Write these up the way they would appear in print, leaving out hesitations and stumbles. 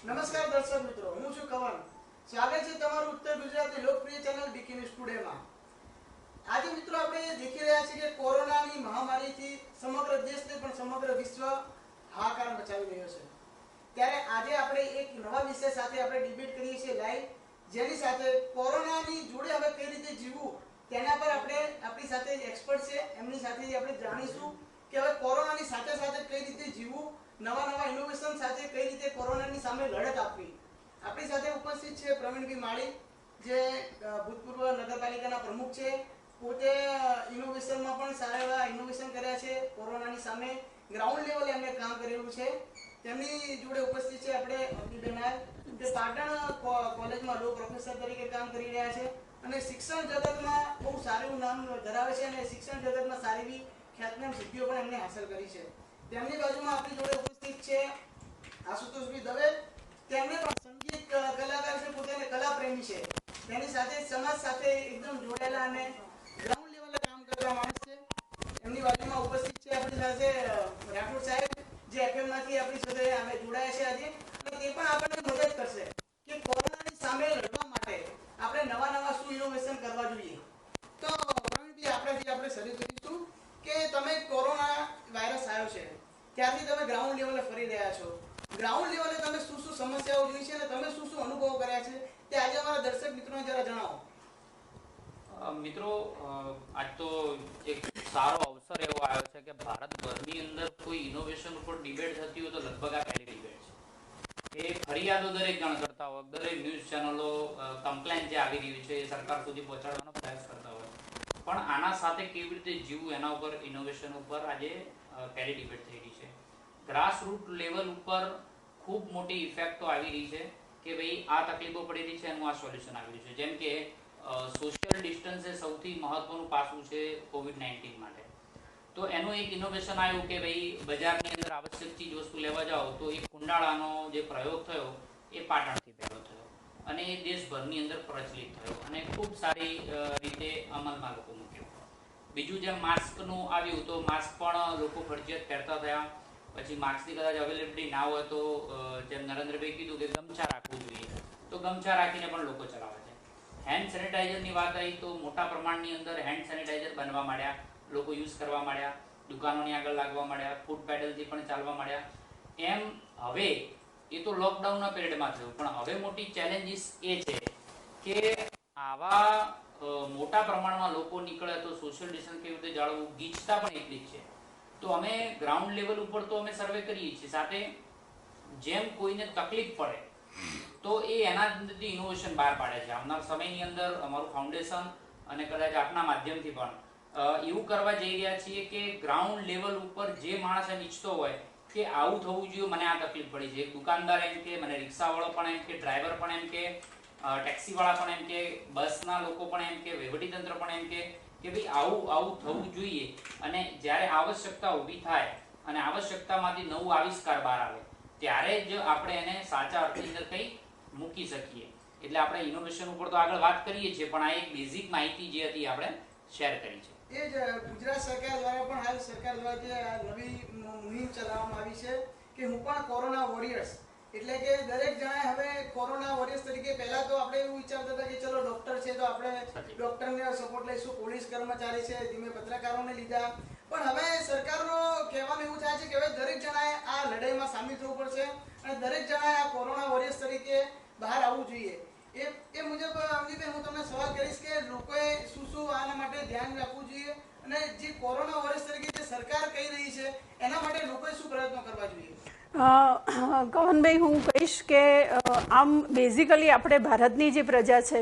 નમસ્કાર દર્શક મિત્રો, હું છું કવન. સ્વાગત છે તમારું ઉત્તર ગુજરાતની લોકપ્રિય ચેનલ ડીકે ન્યૂઝ ટુડેમાં. આજે મિત્રો આપણે દેખી રહ્યા છીએ કે કોરોનાની મહામારીથી સમગ્ર દેશને પણ સમગ્ર વિશ્વ હાહાકાર મચાવી રહ્યો છે. ત્યારે આજે આપણે એક નવા વિષય સાથે આપણે ડિબેટ કરીએ છીએ લાઈવ, જેની સાથે કોરોનાની જોડે હવે કઈ રીતે જીવવું તેના પર આપણે આપણી સાથે એક્સપર્ટ છે, એમની સાથે આપણે જાણીશું કે હવે કોરોનાની સાથે સાથે કઈ રીતે જીવવું, નવા ઇનોવેશન સાથે કઈ રીતે કોરોનાની સામે લડત આપવી. આપણી સાથે ઉપસ્થિત છે પ્રવીણભાઈ માળી, જે ભૂતપૂર્વ નગરપાલિકાના પ્રમુખ છે, પોતે ઇનોવેશનમાં પણ સારા એવા ઇનોવેશન કર્યા છે. કોરોનાની સામે ગ્રાઉન્ડ લેવલે એમને કામ કરેલું છે. તેમની જોડે ઉપસ્થિત છે આપણે અબ્દુલ નાયર, જે પાટણ કોલેજમાં લો પ્રોફેસર તરીકે કામ કરી રહ્યા છે અને શિક્ષણ જગતમાં બહુ સારું નામ ધરાવે છે અને શિક્ષણ જગતમાં સારી એવી ખ્યાતનામ સિદ્ધિઓ પણ એમને હાંસલ કરી છે. તેમની બાજુમાં આપણી જોડે ઉપસ્થિત છે આશુતોષભાઈ દવે. તેમને પણ સંગીત કલાકાર છે, પોતાને કલા પ્રેમી છે. તેની સાથે સમાજ સાથે એકદમ જોડાયેલા અને ગ્રાઉન્ડ લેવલે કામ કરતા માણસ છે. એમની બાજુમાં ઉપસ્થિત છે આપણી સાથે રાઠોડ સાહેબ, જે એફએમ માંથી આપણી સાથે અમે જોડાયા છે આજે, અને તે પણ આપણને મદદ કરશે કે કોરોનાની સામે લડવા માટે આપણે નવા શું ઇનોવેશન કરવા જોઈએ. તો પ્રવીણભાઈ, આપણે શરૂ કરીશું કે તમે કોરોના વાયરસ આવ્યો છે ત્યારથી તમે ગ્રાઉન્ડ લેવલે ફરી રહ્યા છો. ગ્રાઉન્ડ લેવલે તમે શું સમસ્યાઓ જોઈ છે અને તમે શું અનુભવો કર્યા છે તે આજે અમારા દર્શક મિત્રોને જરા જણાવો. મિત્રો, આજ તો એક સારો અવસર એવો આવ્યો છે કે ભારતભરની અંદર કોઈ ઇનોવેશન ઉપર ડિબેટ થતી હોય તો લગભગ આ પહેલી ડિબેટ છે. એ ફરિયાદો દરેક જણ કરતા હોય, દરેક ન્યૂઝ ચેનલો કમ્પ્લેન જે આવી રહી છે એ સરકાર સુધી પહોંચાડવાનો પ્રયાસ કરતા હોય, પણ આના સાથે કેવી રીતે જીવવું એના ઉપર ઇનોવેશન ઉપર આજે પહેલી ડિબેટ થઈ રહી છે. ગ્રાસ રૂટ લેવલ ઉપર ખૂબ મોટી ઇફેક્ટો આવી રહી છે કે ભાઈ આ તકલીફો પડી રહી છે, એનું આ સોલ્યુશન આવી રહ્યું છે. જેમ કે સોશિયલ ડિસ્ટન્સ એ સૌથી મહત્વનું પાસું છે કોવિડ-19 માટે. તો એનું એક ઇનોવેશન આવ્યું કે ભાઈ બજારની અંદર આવશ્યક ચીજ વસ્તુ લેવા જાઓ તો એક કુંડાળાનો જે પ્રયોગ થયો એ પાટણથી પહેલો થયો અને એ દેશભરની અંદર પ્રચલિત થયો અને ખૂબ સારી રીતે અમલમાં લોકો મૂક્યો. બીજું જેમ માસ્કનું આવ્યું તો માસ્ક પણ લોકો ફરજિયાત પહેરતા થયા. પછી માસ્કની કદાચ અવેલેબિલિટી ના હોય તો જેમ નરેન્દ્રભાઈ કીધું કે ગમછા રાખવું જોઈએ, તો ગમછા રાખીને પણ લોકો ચલાવે છે. હેન્ડ સેનિટાઈઝરની વાત આવી તો મોટા પ્રમાણની અંદર હેન્ડ સેનિટાઈઝર બનવા માંડ્યા, લોકો યુઝ કરવા માંડ્યા, દુકાનોની આગળ લાગવા માંડ્યા, ફૂટ પેડલથી પણ ચાલવા માંડ્યા. એમ હવે એ તો લોકડાઉનના પીરિયડમાં થયું, પણ હવે મોટી ચેલેન્જીસ એ છે કે આવા મોટા પ્રમાણમાં લોકો નીકળે તો સોશિયલ ડિસ્ટન્સ કેવી રીતે જાળવવું, ગીચતા પણ એટલી જ છે. તો અમે ગ્રાઉન્ડ લેવલ ઉપર તો અમે સર્વે કરીએ છીએ, સાથે જેમ કોઈને તકલીફ પડે તો એ એના અંદરથી ઇનોવેશન બહાર પાડે છે. આવનાર સમયની અંદર અમારું ફાઉન્ડેશન અને કદાચ આપના માધ્યમથી પણ એવું કરવા જઈ રહ્યા છીએ કે ગ્રાઉન્ડ લેવલ ઉપર જે માણસ એમ ઈચ્છતો હોય કે આવું થવું જોઈએ, મને આ તકલીફ પડી છે, દુકાનદાર એમ કે, મને રિક્ષાવાળો પણ એમ કે, ડ્રાઈવર પણ એમ કે, ટેક્સીવાળા પણ એમ કે, બસના લોકો પણ એમ કે, વહીવટીતંત્ર પણ એમ કે ભાઈ આવું થવું જોઈએ. અને જ્યારે આવશ્યકતા ઊભી થાય અને આવશ્યકતામાંથી નવું આવિષ્કાર બહાર આવે ત્યારે જ આપણે એને સાચા અર્થની અંદર કંઈ મૂકી શકીએ. એટલે આપણે ઇનોવેશન ઉપર તો આગળ વાત કરીએ છીએ, પણ આ એક બેઝિક માહિતી જે હતી આપણે શેર કરી છે. એ જ ગુજરાત સરકાર દ્વારા પણ હાલ સરકાર દ્વારા જે નવી મુહિમ ચલાવવામાં આવી છે કે હું પણ કોરોના વોરિયર્સ, એટલે કે દરેક જણાએ હવે કોરોના વોરિયર્સ તરીકે, પહેલા તો આપણે એવું વિચારતા હતા કે ચલો ડોક્ટર છે તો આપણે ડોક્ટરને સપોર્ટ લઈશું, પોલીસ કર્મચારી છે, ધીમે પત્રકારોને લીધા. પણ હવે સરકારનો કહેવાનું એવું થાય છે કે હવે દરેક જણાએ આ લડાઈમાં સામેલ થવું પડશે અને દરેક જણાએ આ કોરોના વોરિયર્સ તરીકે બહાર આવવું જોઈએ. એ મુજબ અમનીબેન, હું તમને સવાલ કરીશ કે લોકોએ શું આના માટે ધ્યાન રાખવું જોઈએ અને જે કોરોના વોરિયર્સ તરીકે જે સરકાર કહી રહી છે એના માટે લોકોએ શું પ્રયત્નો કરવા જોઈએ? કવનભાઈ, હું કહીશ કે આમ બેઝિકલી આપણે ભારતની જે પ્રજા છે,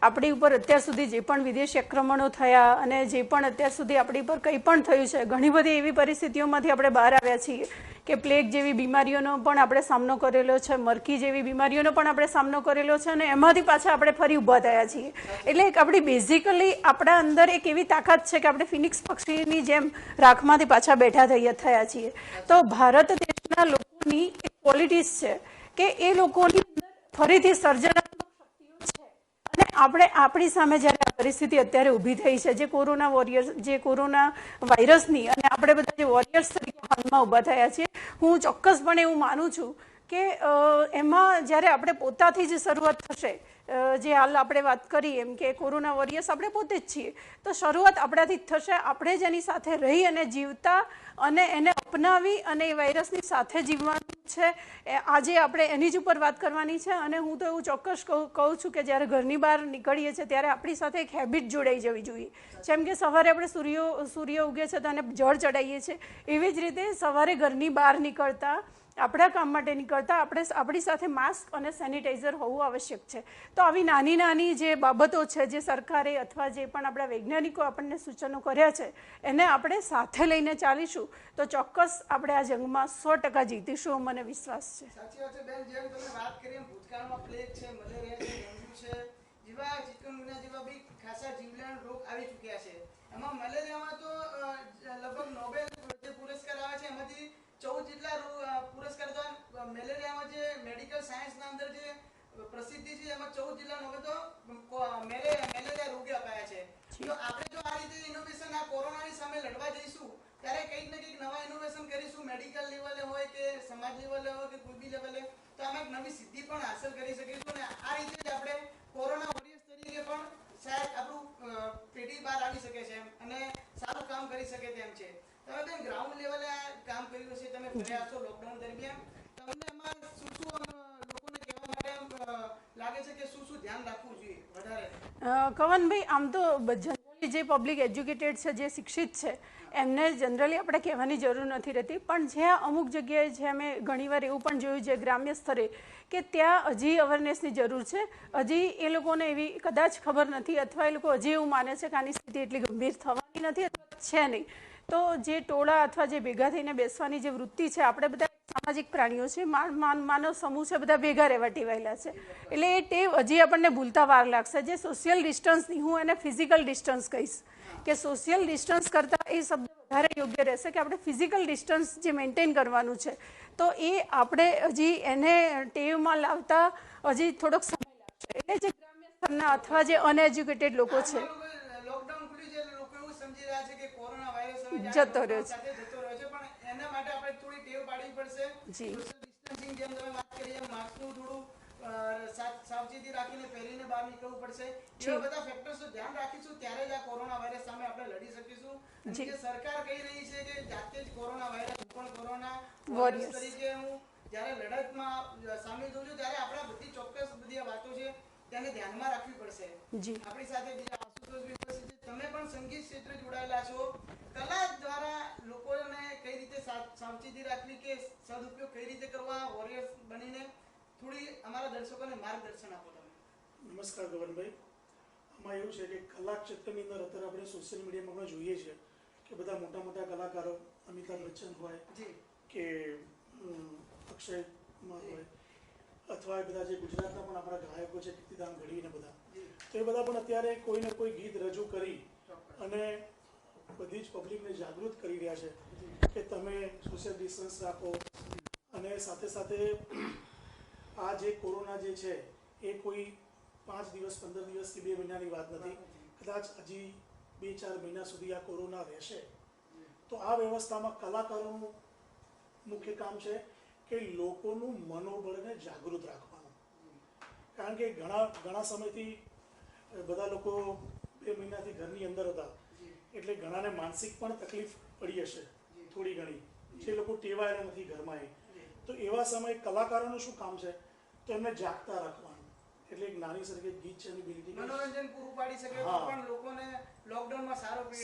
આપણી ઉપર અત્યાર સુધી જે પણ વિદેશી આક્રમણો થયા અને જે પણ અત્યાર સુધી આપણી પર કંઈ પણ થયું છે, ઘણી બધી એવી પરિસ્થિતિઓમાંથી આપણે બહાર આવ્યા છીએ કે પ્લેગ જેવી બીમારીઓનો પણ આપણે સામનો કરેલો છે, મરકી જેવી બીમારીઓનો પણ આપણે સામનો કરેલો છે અને એમાંથી પાછા આપણે ફરી ઊભા થયા છીએ. એટલે એક આપણી બેઝિકલી આપણા અંદર એક એવી તાકાત છે કે આપણે ફિનિક્સ પક્ષીની જેમ રાખમાંથી પાછા બેઠા થયા છીએ. તો ભારત દેશના લોકોની એક ક્વોલિટીઝ છે કે એ લોકોની અંદર ફરીથી સર્જનાત્મક શક્તિઓ છે અને આપણે આપણી સામે જ્યારે આ પરિસ્થિતિ અત્યારે ઊભી થઈ છે, જે કોરોના વાયરસની, અને આપણે બધા જે વોરિયર્સ તરીકે હાલમાં ઊભા થયા છીએ, હું ચોક્કસપણે એવું માનું છું કે એમાં જ્યારે આપણે પોતાથી જ શરૂઆત થશે, જે હાલ આપણે વાત કરી એમ કે કોરોના વોરિયર્સ આપણે પોતે જ છીએ, તો શરૂઆત આપણાથી જ થશે. આપણે જ એની સાથે રહી અને જીવતા અને એને અપનાવી અને એ વાયરસની સાથે જીવવાનું છે. આજે આપણે એની જ ઉપર વાત કરવાની છે. અને હું તો એવું ચોક્કસ કહું છું કે જ્યારે ઘરની બહાર નીકળીએ છીએ ત્યારે આપણી સાથે એક હેબિટ જોડાઈ જવી જોઈએ. જેમ કે સવારે આપણે સૂર્ય ઉગે છે તો એને જળ ચડાવીએ છીએ, એવી જ રીતે સવારે ઘરની બહાર નીકળતા, આપણા કામ માટે નીકળતા આપણે આપણી સાથે માસ્ક અને સેનિટાઈઝર હોવું આવશ્યક છે. તો આવી નાની નાની જે બાબતો છે, જે સરકારે અથવા જે પણ આપણા વૈજ્ઞાનિકો આપણને સૂચનો કર્યા છે, એને આપણે સાથે લઈને ચાલીશું તો ચોક્કસ આપણે આ જંગમાં 100% જીતીશું, મને વિશ્વાસ છે. સાચી વાત છે બેન. જેમ તમે વાત કરી એમ ભૂતકાળમાં પ્લેગ છે, મલેરિયા છે, ડેન્ગ્યુ છે, જેવા ચિકનગુનિયા જેવા બી ખાસા જીવલેણ રોગ આવી ચૂક્યા છે. એમાં મલેરિયામાં તો લગભગ નોબેલ જે પુરસ્કાર આવે છે એમાંથી 14 જેટલા પુરસ્કાર તો મેલેરિયામાં જે મેડિકલ સાયન્સના અંદર જે પ્રસિદ્ધિ છે એમાં 14 જેટલા નોબેલ તો મેલેરિયા રોગે અપાયા છે. તો આપણે જો આ રીતે ઇનોવેશન આ કોરોનાની સામે લડવા જઈશું ત્યારે કંઈક ને કંઈક નવા ઇનોવેશન કરીશું, મેડિકલ લેવલે હોય કે સમાજ લેવલે હોય કે કોઈ બી લેવલે, તો આમાં એક નવી સિદ્ધિ પણ હાંસલ કરી શકીશું. અને આ રીતે જ આપણે કોરોના વોરિયર્સ તરીકે પણ શાયદ આપણું પેઢી બહાર આવી શકે છે અને સારું કામ કરી શકે તેમ છે. તમે બેન ગ્રાઉન્ડ લેવલે આ કામ કર્યું છે, તમે ફર્યા છો લોકડાઉન દરમિયાન, તમને એમાં શું લોકોને કહેવા માટે લાગે છે કે શું ધ્યાન રાખવું જોઈએ વધારે? કવનભાઈ, આમ તો જનરલી જે પબ્લિક એજ્યુકેટેડ છે, જે શિક્ષિત છે, એમને જનરલી આપણે કહેવાની જરૂર નથી રહેતી. પણ જ્યાં અમુક જગ્યાએ છે, અમે ઘણીવાર એવું પણ જોયું છે ગ્રામ્ય સ્તરે કે ત્યાં હજી અવેરનેસની જરૂર છે. હજી એ લોકોને એવી કદાચ ખબર નથી અથવા એ લોકો હજી એવું માને છે કે આની સ્થિતિ એટલી ગંભીર થવાની નથી અથવા છે નહીં. તો જે ટોળા અથવા જે ભેગા થઈને બેસવાની જે વૃત્તિ છે, આપણે બધા સામાજિક પ્રાણીઓ છે, માનવ સમૂહ છે, બધા ભેગા રહેવા ટેવાયેલા છે. એટલે એ ટેવ હજી આપણને ભૂલતા વાર લાગશે. જે સોશિયલ ડિસ્ટન્સની, હું એને ફિઝિકલ ડિસ્ટન્સ કહીશ કે સોશિયલ ડિસ્ટન્સ કરતાં એ શબ્દ વધારે યોગ્ય રહેશે કે આપણે ફિઝિકલ ડિસ્ટન્સ જે મેન્ટેન કરવાનું છે, તો એ આપણે હજી એને ટેવમાં લાવતા હજી થોડોક સમય લાગશે. એટલે જે ગ્રામ્ય સ્તરના અથવા જે અનએજ્યુકેટેડ લોકો છે, લોકડાઉન ખુલી છે એટલે લોકો એવું સમજી રહ્યા છે કે કોરોના વાયરસ હવે જતો રહ્યો છે. સાથે જતો રહ્યો છે, પણ એના માટે આપણે થોડી ટેવ પાડવી પડશે. જી. સોશિયલ ડિસ્ટન્સિંગ જેમ તમે વાત કરી એમ માસ્કનું થોડું સાવચેતી રાખીને પહેરીને બહાર નીકળવું પડશે. એવા બધા ફેક્ટર્સનું ધ્યાન રાખીશું ત્યારે જ આ કોરોના વાયરસ સામે આપણે લડી શકીશું. અને જે સરકાર કહી રહી છે કે જાતે જ કોરોના વાયરસ પણ કોરોના વોરિયર્સ તરીકે હું જ્યારે લડતમાં સામેલ થઉં છું ત્યારે આપણે બધી ચોક્કસ બધી વાતો છે તેને ધ્યાનમાં રાખવી પડશે. આપણી સાથે બીજા આશુતોષ બી ઉપસ્થિત છે. તમે પણ સંગીત ક્ષેત્રે જોડાયેલા છો. કલા દ્વારા લોકોને કઈ રીતે સાવચેતી રાખવી કે સદુપયોગ કઈ રીતે કરવા, વોરિયર્સ બનીને થોડી અમારા દર્શકોને માર્ગદર્શન આપો તમે. નમસ્કાર ગગનભાઈ. આમાં એવું છે કે કલા ક્ષેત્રની અંદર અત્યારે આપણે સોશિયલ મીડિયામાં પણ જોઈએ છીએ કે બધા મોટા મોટા કલાકારો, અમિતાભ બચ્ચન હોય કે અક્ષય કુમાર હોય અથવા એ બધા જે ગુજરાતના પણ આપણા ગાયકો છે, કીર્તિદાન ગઢવી ને બધા, તો એ બધા પણ અત્યારે કોઈને કોઈ ગીત રજૂ કરી અને બધી જ પબ્લિકને જાગૃત કરી રહ્યા છે કે તમે સોશિયલ ડિસ્ટન્સ રાખો. અને સાથે સાથે આ જે કોરોના જે છે એ કોઈ 5 દિવસ, 15 દિવસ કે 2 મહિનાની વાત નથી. કદાચ હજી 2-4 મહિના સુધી આ કોરોના રહેશે. તો આ વ્યવસ્થામાં કલાકારોનું મુખ્ય કામ છે કે લોકોનું મનોબળને જાગૃત રાખવાનું. કારણ કે ઘણા સમયથી બધા લોકો 2 મહિનાથી ઘરની અંદર હતા એટલે ઘણાને માનસિક પણ તકલીફ પડી હશે થોડી ઘણી, જે લોકો ટેવાયેલા નથી ઘરમાં. તો એવા સમયે કલાકારોનું શું કામ છે? તો એમને જાગતા રાખવાનું. એટલે એક નાની સરખી ગીત છે એની બિલ્ડિંગ મનોરંજન પૂરું પાડી શકે પણ લોકોને લોકડાઉનમાં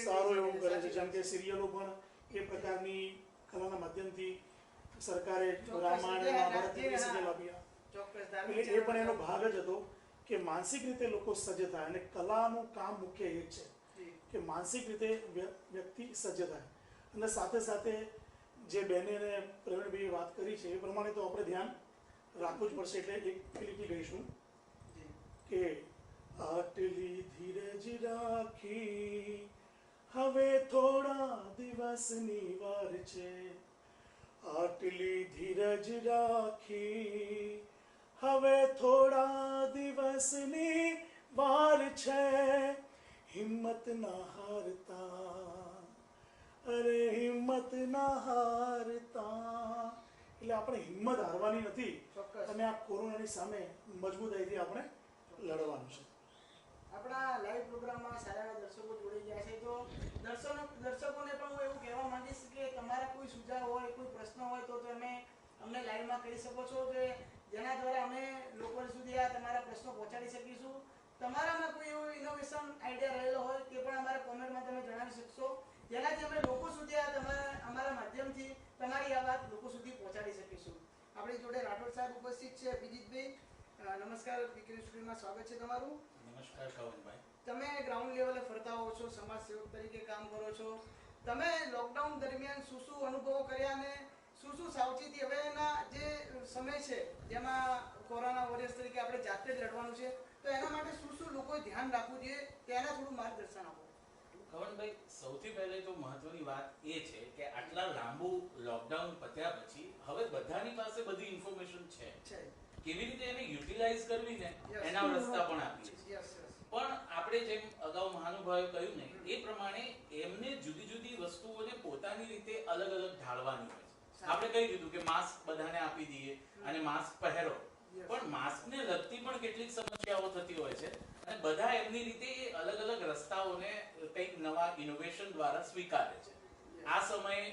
સારું એવું કરે છે. જેમ કે સિરિયલો પણ એ પ્રકારની કલાના માધ્યમથી સરકારે રામાયણ, મહાભારત સિરિયલ આપ્યા. એટલે એ પણ એનો ભાગ જ હતો કે માનસિક રીતે લોકો સજ્જ થાય. અને કલાનું કામ મુખ્ય એ જ છે કે માનસિક રીતે વ્યક્તિ સજ્જ થાય. અને સાથે સાથે જે બેને અને પ્રવીણભાઈએ વાત કરી છે એ પ્રમાણે તો આપણે ધ્યાન રાખવું જ પડશે. એટલે એક લીટી ગઈશું કે આટલી ધીરજ રાખી હવે થોડા દિવસની વાર છે, આટલી ધીરજ રાખી હવે થોડા દિવસની વાર છે, હિંમત ના હારતા, અરે હિંમત ના હારતા, એટલે આપણે હિંમત હારવાની નથી ચોક્કસ. અને આ કોરોનાની સામે મજબૂતાઈથી આપણે લડવાનું છે. આપણા લાઈવ પ્રોગ્રામમાં સારા એવા દર્શકો જોડાઈ ગયા છે, તો દર્શકોને પણ હું એવું કહેવા માંગીશ કે તમારા કોઈ સુઝાવ હોય, કોઈ પ્રશ્ન હોય તો તમે અમને લાઈવમાં કહી શકો છો, કે જેના દ્વારા અમે લોકો સુધી આ તમારા પ્રશ્નો પહોંચાડી શકીશું. તમારામાં કોઈ એવો ઇનોવેશન આઈડિયા રહેલો હોય તે પણ અમારા કોમેન્ટમાં તમે જણાવી શકશો, જેનાથી અમે લોકો સુધી આ અમારા માધ્યમથી તમારી આ વાત લોકો સુધી પહોંચાડી શકીશું. આપણી જોડે રાઠોડ સાહેબ ઉપસ્થિત છે. અભિજીતભાઈ, નમસ્કાર, બીકરી સ્ટુડિયોમાં સ્વાગત છે તમારું. નમસ્કાર કવનભાઈ. તમે ગ્રાઉન્ડ લેવલે ફરતા હો છો, સમાજ સેવક તરીકે કામ કરો છો. તમે લોકડાઉન દરમિયાન શું શું અનુભવો કર્યા અને શું શું સાવચેતી હવેના જે સમય છે જેમાં કોરોના વોરિયર્સ તરીકે આપણે જાતે જ લડવાનું છે, તો એના માટે શું શું લોકોએ ધ્યાન રાખવું જોઈએ તેના થોડું માર્ગદર્શન આપો. કવનભાઈ, સૌથી પહેલે તો મહત્વની વાત એ છે કે આટલા લાંબુ લોકડાઉન પત્યા પછી હવે બધાની પાસે બધી ઇન્ફોર્મેશન છે. કેવી રીતે એને યુટિલાઇઝ કરવી ને એના રસ્તા પણ આપીએ છીએ. પણ આપણે જેમ અગાઉ મહાનુભાવે કહ્યું ને એ પ્રમાણે એમને જુદી જુદી વસ્તુઓને પોતાની રીતે અલગ અલગ ઢાળવાની હોય છે. આપણે કહી દીધું કે માસ્ક બધાને આપી દઈએ અને માસ્ક પહેરો, પણ માસ્કને લગતી પણ કેટલીક સમસ્યાઓ થતી હોય છે અને બધા એમની રીતે એ અલગ અલગ રસ્તાઓને કંઈક નવા ઇનોવેશન દ્વારા સ્વીકારે છે. આ સમયે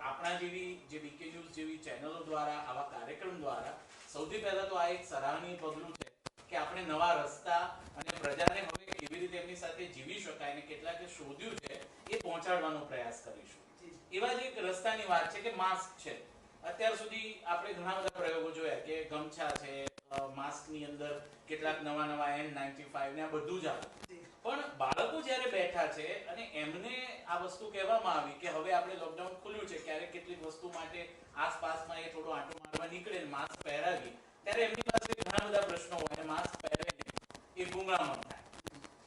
આપણા જેવી જે બીકે ન્યૂઝ જેવી ચેનલો દ્વારા, આવા કાર્યક્રમ દ્વારા સૌથી પહેલા તો આ એક સરાહનીય પગલું છે કે આપણે નવા રસ્તા અને પ્રજાને હવે કેવી રીતે એમની સાથે જીવી શકાય અને કેટલાકે શોધ્યું છે એ પહોંચાડવાનો પ્રયાસ કરીશું. એવા જ એક રસ્તાની વાત છે કે માસ્ક છે. અત્યાર સુધી આપણે ઘણા બધા પ્રયોગો જોયા કે ગમછા છે, માસ્કની અંદર કેટલાક નવા N95 ને આ બધું જ આવે. પણ બાળકો જ્યારે બેઠા છે અને એમને આ વસ્તુ કહેવામાં આવી કે હવે આપણે લોકડાઉન ખુલ્યું છે, ક્યારેક કેટલીક વસ્તુ માટે આસપાસમાં એ થોડો આંટો મારવા નીકળે ને માસ્ક પહેરાવી, ત્યારે એમની પાસે ઘણા બધા પ્રશ્નો હોય અને માસ્ક પહેરે એ ગુંગળામણ થાય.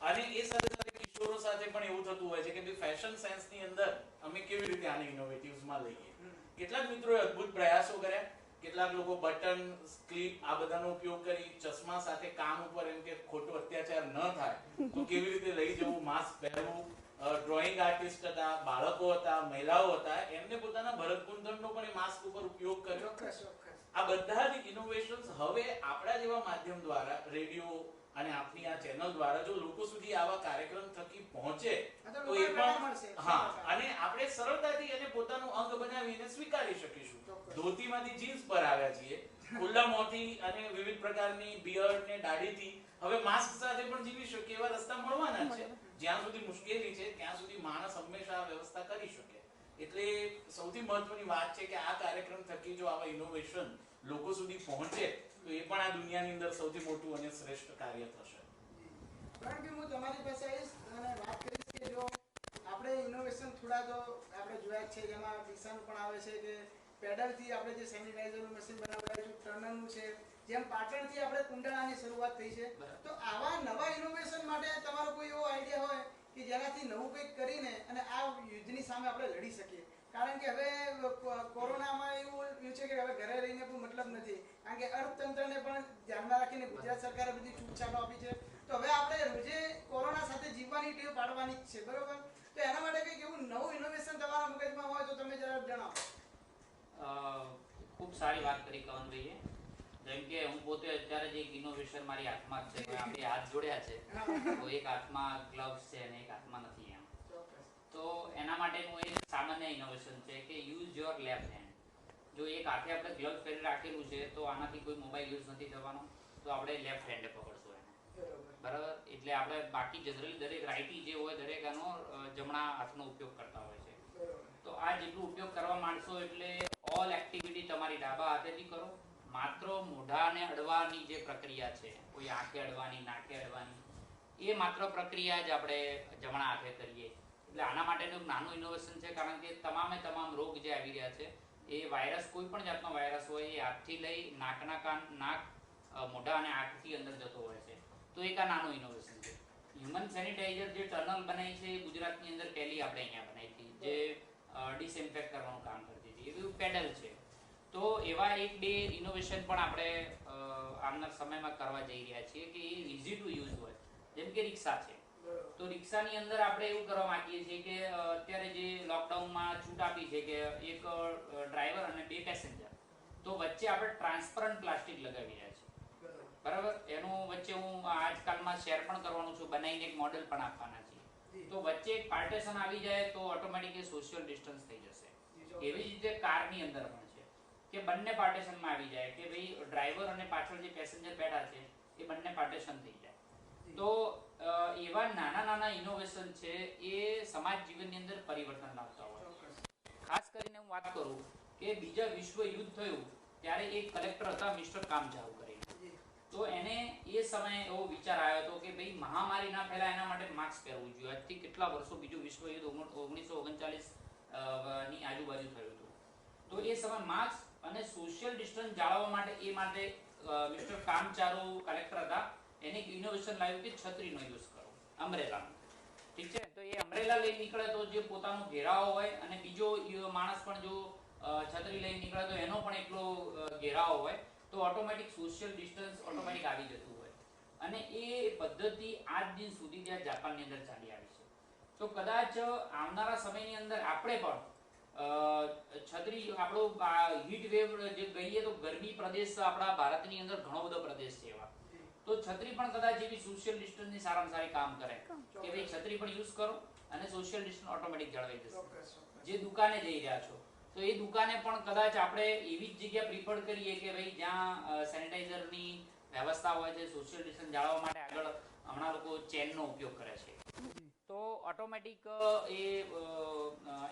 અને એ સાથે સાથે કિશોરો સાથે પણ એવું થતું હોય છે કે ભાઈ ફેશન સેન્સની અંદર અમે કેવી રીતે આને ઇનોવેટિવ્સમાં લઈએ. કેટલાક મિત્રોએ અદ્ભુત પ્રયાસો કર્યા. કેટલાક લોકો બટન, ક્લિપ આ બધાનો ઉપયોગ કરી ચશ્મા સાથે કામ ઉપર એમ કે ખોટો અત્યાચાર ન થાય તો કેવી રીતે લઈ જવું, માસ્ક પહેરવું. ડ્રોઈંગ આર્ટિસ્ટ હતા, બાળકો હતા, મહિલાઓ હતા, એમને પોતાના ભરતગુંથણનો પણ એ માસ્ક ઉપર ઉપયોગ કર્યો. આ બધા જ ઇનોવેશન્સ હવે આપણા જેવા માધ્યમ દ્વારા, રેડિયો અને આપની આ ચેનલ દ્વારા જો લોકો સુધી આવા કાર્યક્રમ થકી પહોંચે તો એ પણ અને આપણે સરળતાથી એને પોતાનું અંગ બનાવીને સ્વીકારી શકીશું. ધોતીમાંથી જીન્સ પર આવ્યા છીએ, ખુલ્લા મોંથી અને વિવિધ પ્રકારની બિયર્ડ ને દાઢીથી હવે માસ્ક સાથે પણ જીવી શકીએ એવા રસ્તા મળવાના છે. જ્યાં સુધી મુશ્કેલી છે ત્યાં સુધી માણસ હંમેશા આ વ્યવસ્થા કરી શકે. એટલે સૌથી મહત્વની વાત છે કે આ કાર્યક્રમ થકી જો આવા ઇનોવેશન લોકો સુધી પહોંચે તો એ પણ આ દુનિયાની અંદર સૌથી મોટું અને શ્રેષ્ઠ કાર્ય થશે. કારણ કે હું તમારી પાસે આવીશ અને વાત કરીશ કે જો આપણે ઇનોવેશન થોડા તો આપણે જોયા છે, જેમાં ડીસાનું પણ આવે છે કે પેડલથી આપણે જે સેનિટાઈઝરનું મશીન બનાવડાવ્યું છે, ટર્નરનું છે, જેમ પાટણથી આપણે કુંડાળાની શરૂઆત થઈ છે. તો આવા નવા ઇનોવેશન માટે તમારો કોઈ એવો આઈડિયા હોય કે જેનાથી નવું કંઈક કરીને અને આ યુદ્ધની સામે આપણે લડી શકીએ? કારણ કે હવે કોરોનામાં એવું છે કે હવે ઘરે રહીને કોઈ મતલબ નથી, કારણ કે અર્થતંત્રને પણ ધ્યાનમાં રાખીને ગુજરાત સરકારે બધી છૂટછાટો આપી છે. તો હવે આપણે રોજે કોરોના સાથે જીવવાની ટેવ પાડવાની જ છે, બરોબર? તો એના માટે કંઈક એવું નવું ઇનોવેશન તમારા મગજમાં હોય તો તમે જરા જણાવો. ખૂબ સારી વાત કરી કવનભાઈએ. જેમ કે હું પોતે અત્યારે જે એક ઇનોવેશન મારી હાથમાં છે, આપણે હાથ જોડ્યા છે તો એક હાથમાં ગ્લવ્સ છે અને એક હાથમાં નથી એમ. તો એના માટેનું એક સામાન્ય ઇનોવેશન છે કે યુઝ યોર લેફ્ટ હેન્ડ. જો એક હાથે આપણે ગ્લવ્સ પહેરી રાખેલું છે તો આનાથી કોઈ મોબાઈલ યુઝ નથી થવાનો, તો આપણે લેફ્ટ હેન્ડે પકડશું એને, બરાબર? એટલે આપણે બાકી જનરલી દરેક રાઇટી જે હોય દરેક આનો જમણા હાથનો ઉપયોગ કરતા હોય છે. તો આ જેટલું ઉપયોગ કરવા માંડશો એટલે ઓલ એક્ટિવિટી તમારી ડાબા હાથેથી કરો. માત્ર મોઢાને અડવાની જે પ્રક્રિયા છે, કોઈ આંખે અડવાની, નાકે અડવાની, એ માત્ર પ્રક્રિયા જ આપણે જમણા હાથે કરીએ. એટલે આના માટેનું નાનું ઇનોવેશન છે, કારણ કે તમામ રોગ જે આવી રહ્યા છે એ વાયરસ, કોઈ પણ જાતનો વાયરસ હોય એ હાથથી લઈ નાકના કાન, નાક, મોઢા અને આંખથી અંદર જતો હોય છે. તો એક આ નાનું ઇનોવેશન છે. હ્યુમન સેનિટાઈઝર જે ટનલ બનાવી છે એ ગુજરાતની અંદર પહેલી આપણે અહીંયા બનાવી હતી, જે ડિસઇન્ફેક્ટ કરવાનું કામ કરતી હતી. એવું પેડલ છે. તો એવા એક બે ઇનોવેશન પણ આપણે આવનાર સમયમાં કરવા જઈ રહ્યા છીએ કે એ ઇઝી ટુ યુઝ હોય. જેમ કે રિક્ષા છે, તો રિક્ષાની અંદર આપણે એવું કરવા માંગીએ છીએ કે અત્યારે જે લોકડાઉનમાં છૂટ આપી છે કે એક ડ્રાઈવર અને બે પેસેન્જર તો વચ્ચે આપણે ટ્રાન્સપરન્ટ પ્લાસ્ટિક લગાવી રહ્યા છીએ, બરાબર. એનું વચ્ચે હું આજકાલમાં શેર પણ કરવાનું છું, બનાવીને એક મોડેલ પણ આપવાના છીએ. તો વચ્ચે એક પાર્ટેશન આવી જાય તો ઓટોમેટિકલી સોશિયલ ડિસ્ટન્સ થઈ જશે. એવી જ રીતે કારની અંદર પણ છે કે બંને પાર્ટેશનમાં આવી જાય કે ભાઈ ડ્રાઈવર અને પાછળ જે પેસેન્જર બેઠા છે એ બંને પાર્ટેશન થઈ જાય. તો એવા નાના નાના ઇનોવેશન છે એ સમાજ જીવનની અંદર પરિવર્તન લાવતા હોય. ખાસ કરીને હું વાત કરું કે બીજા વિશ્વ યુદ્ધ થયું ત્યારે એક કલેક્ટર હતા મિસ્ટર કામજાવ કરીને. તો એને એ સમયે એવો વિચાર આવ્યો હતો કે ભાઈ મહામારી ના ફેલાય એના માટે માસ્ક પહેરવું જોઈએ. આજથી કેટલા વર્ષો બીજું વિશ્વ યુદ્ધ 1939 ની આજુબાજુ થયું હતું. તો એ સમય માસ્ક અને સોશિયલ ડિસ્ટન્સ જાળવવા માટે મિસ્ટર કામચારો કલેક્ટર હતા, એને એક ઇનોવેશન લાવ્યું કે છત્રીનો યુઝ કરો, અમ્બ્રેલા. ઠીક છે. તો એ અમ્બ્રેલા લઈ નીકળે તો જે પોતાનો ઘેરાવો હોય અને બીજો માણસ પણ જો છત્રી લઈ નીકળે તો એનો પણ એટલો ઘેરાવો હોય તો ઓટોમેટિક સોશિયલ ડિસ્ટન્સ ઓટોમેટિક આવી જતું હોય. અને એ પદ્ધતિ આજ દિન સુધી ત્યાં જાપાનની અંદર ચાલી આવી છે. તો કદાચ આવનારા સમયની અંદર આપણે પણ છત્રી, આપણો હીટ વેવ જે કહીએ તો ગરમી પ્રદેશ આપણા ભારતની અંદર ઘણો બધો પ્રદેશ છે એવા, તો છત્રી પણ કદાચ એવી સોશિયલ ડિસ્ટન્સની સારામાં સારી કામ કરે કે ભાઈ છત્રી પણ યુઝ કરો અને સોશિયલ ડિસ્ટન્સ ઓટોમેટિક જળવાઈ જશે. જે દુકાને જઈ રહ્યા છો તો એ દુકાને પણ કદાચ આપણે એવી જ જગ્યા પ્રિફર કરીએ કે ભાઈ જ્યાં સેનિટાઈઝરની વ્યવસ્થા હોય છે, સોશિયલ ડિસ્ટન્સ જાળવવા માટે આગળ હમણાં લોકો ચેનનો ઉપયોગ કરે છે, તો ઓટોમેટિક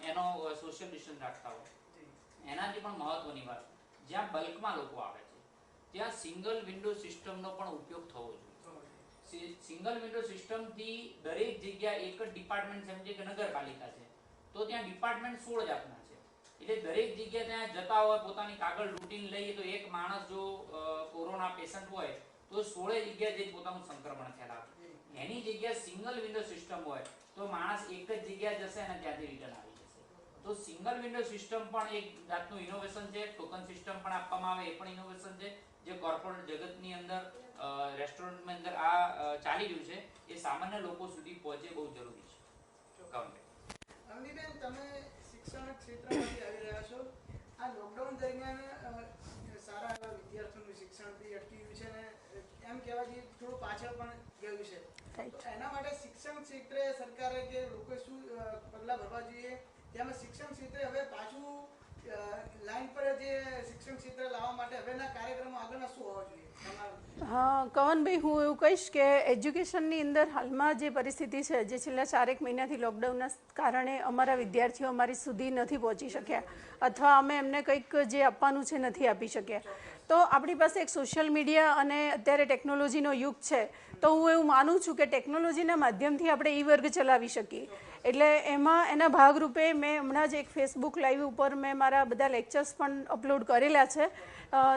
એનો સોશિયલ ડિસ્ટન્સ રાખતા હોય. એનાથી પણ મહત્વની વાત, જ્યાં બલ્કમાં લોકો આવે છે ત્યાં સિંગલ વિન્ડો સિસ્ટમનો પણ ઉપયોગ થવો જોઈએ. સિંગલ વિન્ડો સિસ્ટમથી દરેક જગ્યા એક જ ડિપાર્ટમેન્ટ, સમજે કે નગરપાલિકા છે તો ત્યાં ડિપાર્ટમેન્ટ 16 જાતના છે, એટલે દરેક જગ્યા ત્યાં જતા હોય પોતાની કાગળ રૂટીન લઈએ તો એક માણસ જો કોરોના પેશન્ટ હોય તો 16 જગ્યા જે પોતાનું સંક્રમણ ફેલાવે. એની જગ્યા સિંગલ વિન્ડો સિસ્ટમ હોય તો માણસ એક જ જગ્યા જશે અને ત્યાંથી રિટર્ન આવી જશે. તો સિંગલ વિન્ડો સિસ્ટમ પણ એક જાતનું ઇનોવેશન છે. ટોકન સિસ્ટમ પણ આપવામાં આવે એ પણ ઇનોવેશન છે, જે કોર્પોરેટ જગતની અંદર રેસ્ટોરન્ટની અંદર આ ચાલી રહ્યું છે. એ સામાન્ય લોકો સુધી પહોંચે બહુ જરૂરી છે. અમનીબેન, તમે શિક્ષણ ક્ષેત્રમાંથી આવી રહ્યા છો. આ લોકડાઉન દરમિયાન સારા એવા વિદ્યાર્થીઓનું શિક્ષણ બી અટક્યું છે ને એમ કહેવા જઈએ થોડું પાછળ પણ ગયું છે. તો એના માટે શિક્ષણ ક્ષેત્રે સરકારે કે લોકોએ શું પગલાં ભરવા જોઈએ? તેમાં શિક્ષણ ક્ષેત્રે હવે પાછું લાઈન પર જે શિક્ષણ ક્ષેત્ર લાવવા માટે હવેના કાર્યક્રમો આગળના શું હોવા જોઈએ? હા કવનભાઈ, હું એવું કહીશ કે એજ્યુકેશનની અંદર હાલમાં જે પરિસ્થિતિ છે, જે છેલ્લા 4 મહિનાથી લોકડાઉનના કારણે અમારા વિદ્યાર્થીઓ અમારી સુધી નથી પહોંચી શક્યા અથવા અમે એમને કંઈક જે આપવાનું છે નથી આપી શક્યા, તો આપણી પાસે એક સોશિયલ મીડિયા અને અત્યારે ટેકનોલોજીનો યુગ છે. તો હું એવું માનું છું કે ટેકનોલોજીના માધ્યમથી આપણે ઈ વર્ગ ચલાવી શકીએ. એટલે એના ભાગરૂપે મેં હમણાં જ એક ફેસબુક લાઈવ ઉપર મેં મારા બધા લેક્ચર્સ પણ અપલોડ કરેલા છે.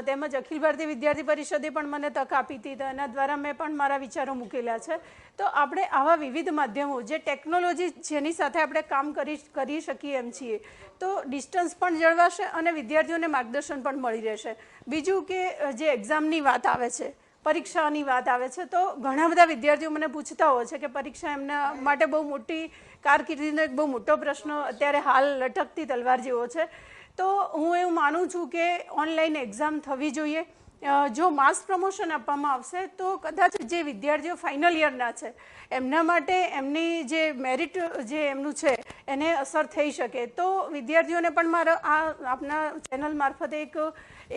તેમજ અખિલ ભારતીય વિદ્યાર્થી પરિષદે પણ મને તક આપી હતી, તો એના દ્વારા મેં પણ મારા વિચારો મૂકેલા છે. તો આપણે આવા વિવિધ માધ્યમો, જે ટેકનોલોજી જેની સાથે આપણે કામ કરી શકીએ એમ છીએ, તો ડિસ્ટન્સ પણ જળવાશે અને વિદ્યાર્થીઓને માર્ગદર્શન પણ મળી રહેશે. બીજું કે જે એક્ઝામની વાત આવે છે, પરીક્ષાની વાત આવે છે, તો ઘણા બધા વિદ્યાર્થીઓ મને પૂછતા હોય છે કે પરીક્ષા એમના માટે બહુ મોટી કારકિર્દીનો એક બહુ મોટો પ્રશ્ન અત્યારે હાલ લટકતી તલવાર જેવો છે. તો હું એવું માનું છું કે ઓનલાઈન એક્ઝામ થવી જોઈએ. જો માસ પ્રમોશન આપવામાં આવશે તો કદાચ જે વિદ્યાર્થીઓ ફાઇનલ યરના છે એમના માટે એમની જે મેરિટ જે એમનું છે એને અસર થઈ શકે. તો વિદ્યાર્થીઓને પણ મારા આપના ચેનલ મારફતે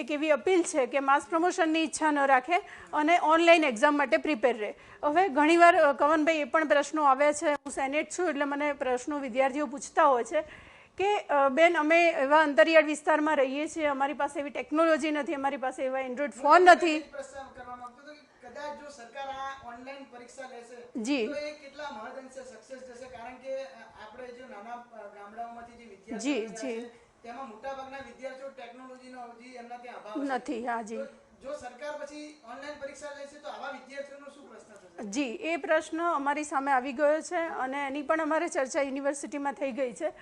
એક એવી અપીલ છે કે માસ પ્રમોશનની ઈચ્છા ન રાખે અને ઓનલાઈન એક્ઝામ માટે પ્રિપેર રહે. હવે ઘણીવાર કવનભાઈ એ પણ પ્રશ્નો આવે છે, હું સેનેટ છું એટલે મને પ્રશ્નો વિદ્યાર્થીઓ પૂછતા હોય છે કે બેન અમે એવા અંતરિયાળ વિસ્તારમાં રહીએ છીએ, અમારી પાસે એવી ટેકનોલોજી નથી, અમારી પાસે એવા એન્ડ્રોઈડ ફોન નથી. કદાચ જો સરકાર આ ઓનલાઈન પરીક્ષા લેશે જી તો એ કેટલા મહદઅંશે સક્સેસ જશે, કારણ કે આપણે જો નાના ગામડાઓમાંથી જે જી વિદ્યાર્થીઓ જી તેમાં મોટાભાગના વિદ્યાર્થીઓ ટેકનોલોજીનો હજી એમના ત્યાં અભાવ નથી. હા જી, જો સરકાર પછી ઓનલાઈન પરીક્ષા લેશે તો આવા વિદ્યાર્થીઓનો શું પ્રશ્ન થશે? જી, એ પ્રશ્ન અમારી સામે આવી ગયો છે અને એની પણ અમારે ચર્ચા યુનિવર્સિટીમાં થઈ ગઈ છે.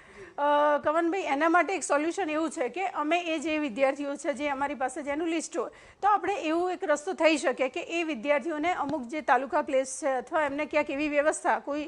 કવનભાઈ, એના માટે એક સોલ્યુશન એવું છે કે અમે એ જે વિદ્યાર્થીઓ છે જે અમારી પાસે જેનું લિસ્ટ હોય, તો આપણે એવું એક રસ્તો થઈ શકે કે એ વિદ્યાર્થીઓને અમુક જે તાલુકા પ્લેસ છે અથવા એમને ક્યાંક એવી વ્યવસ્થા કોઈ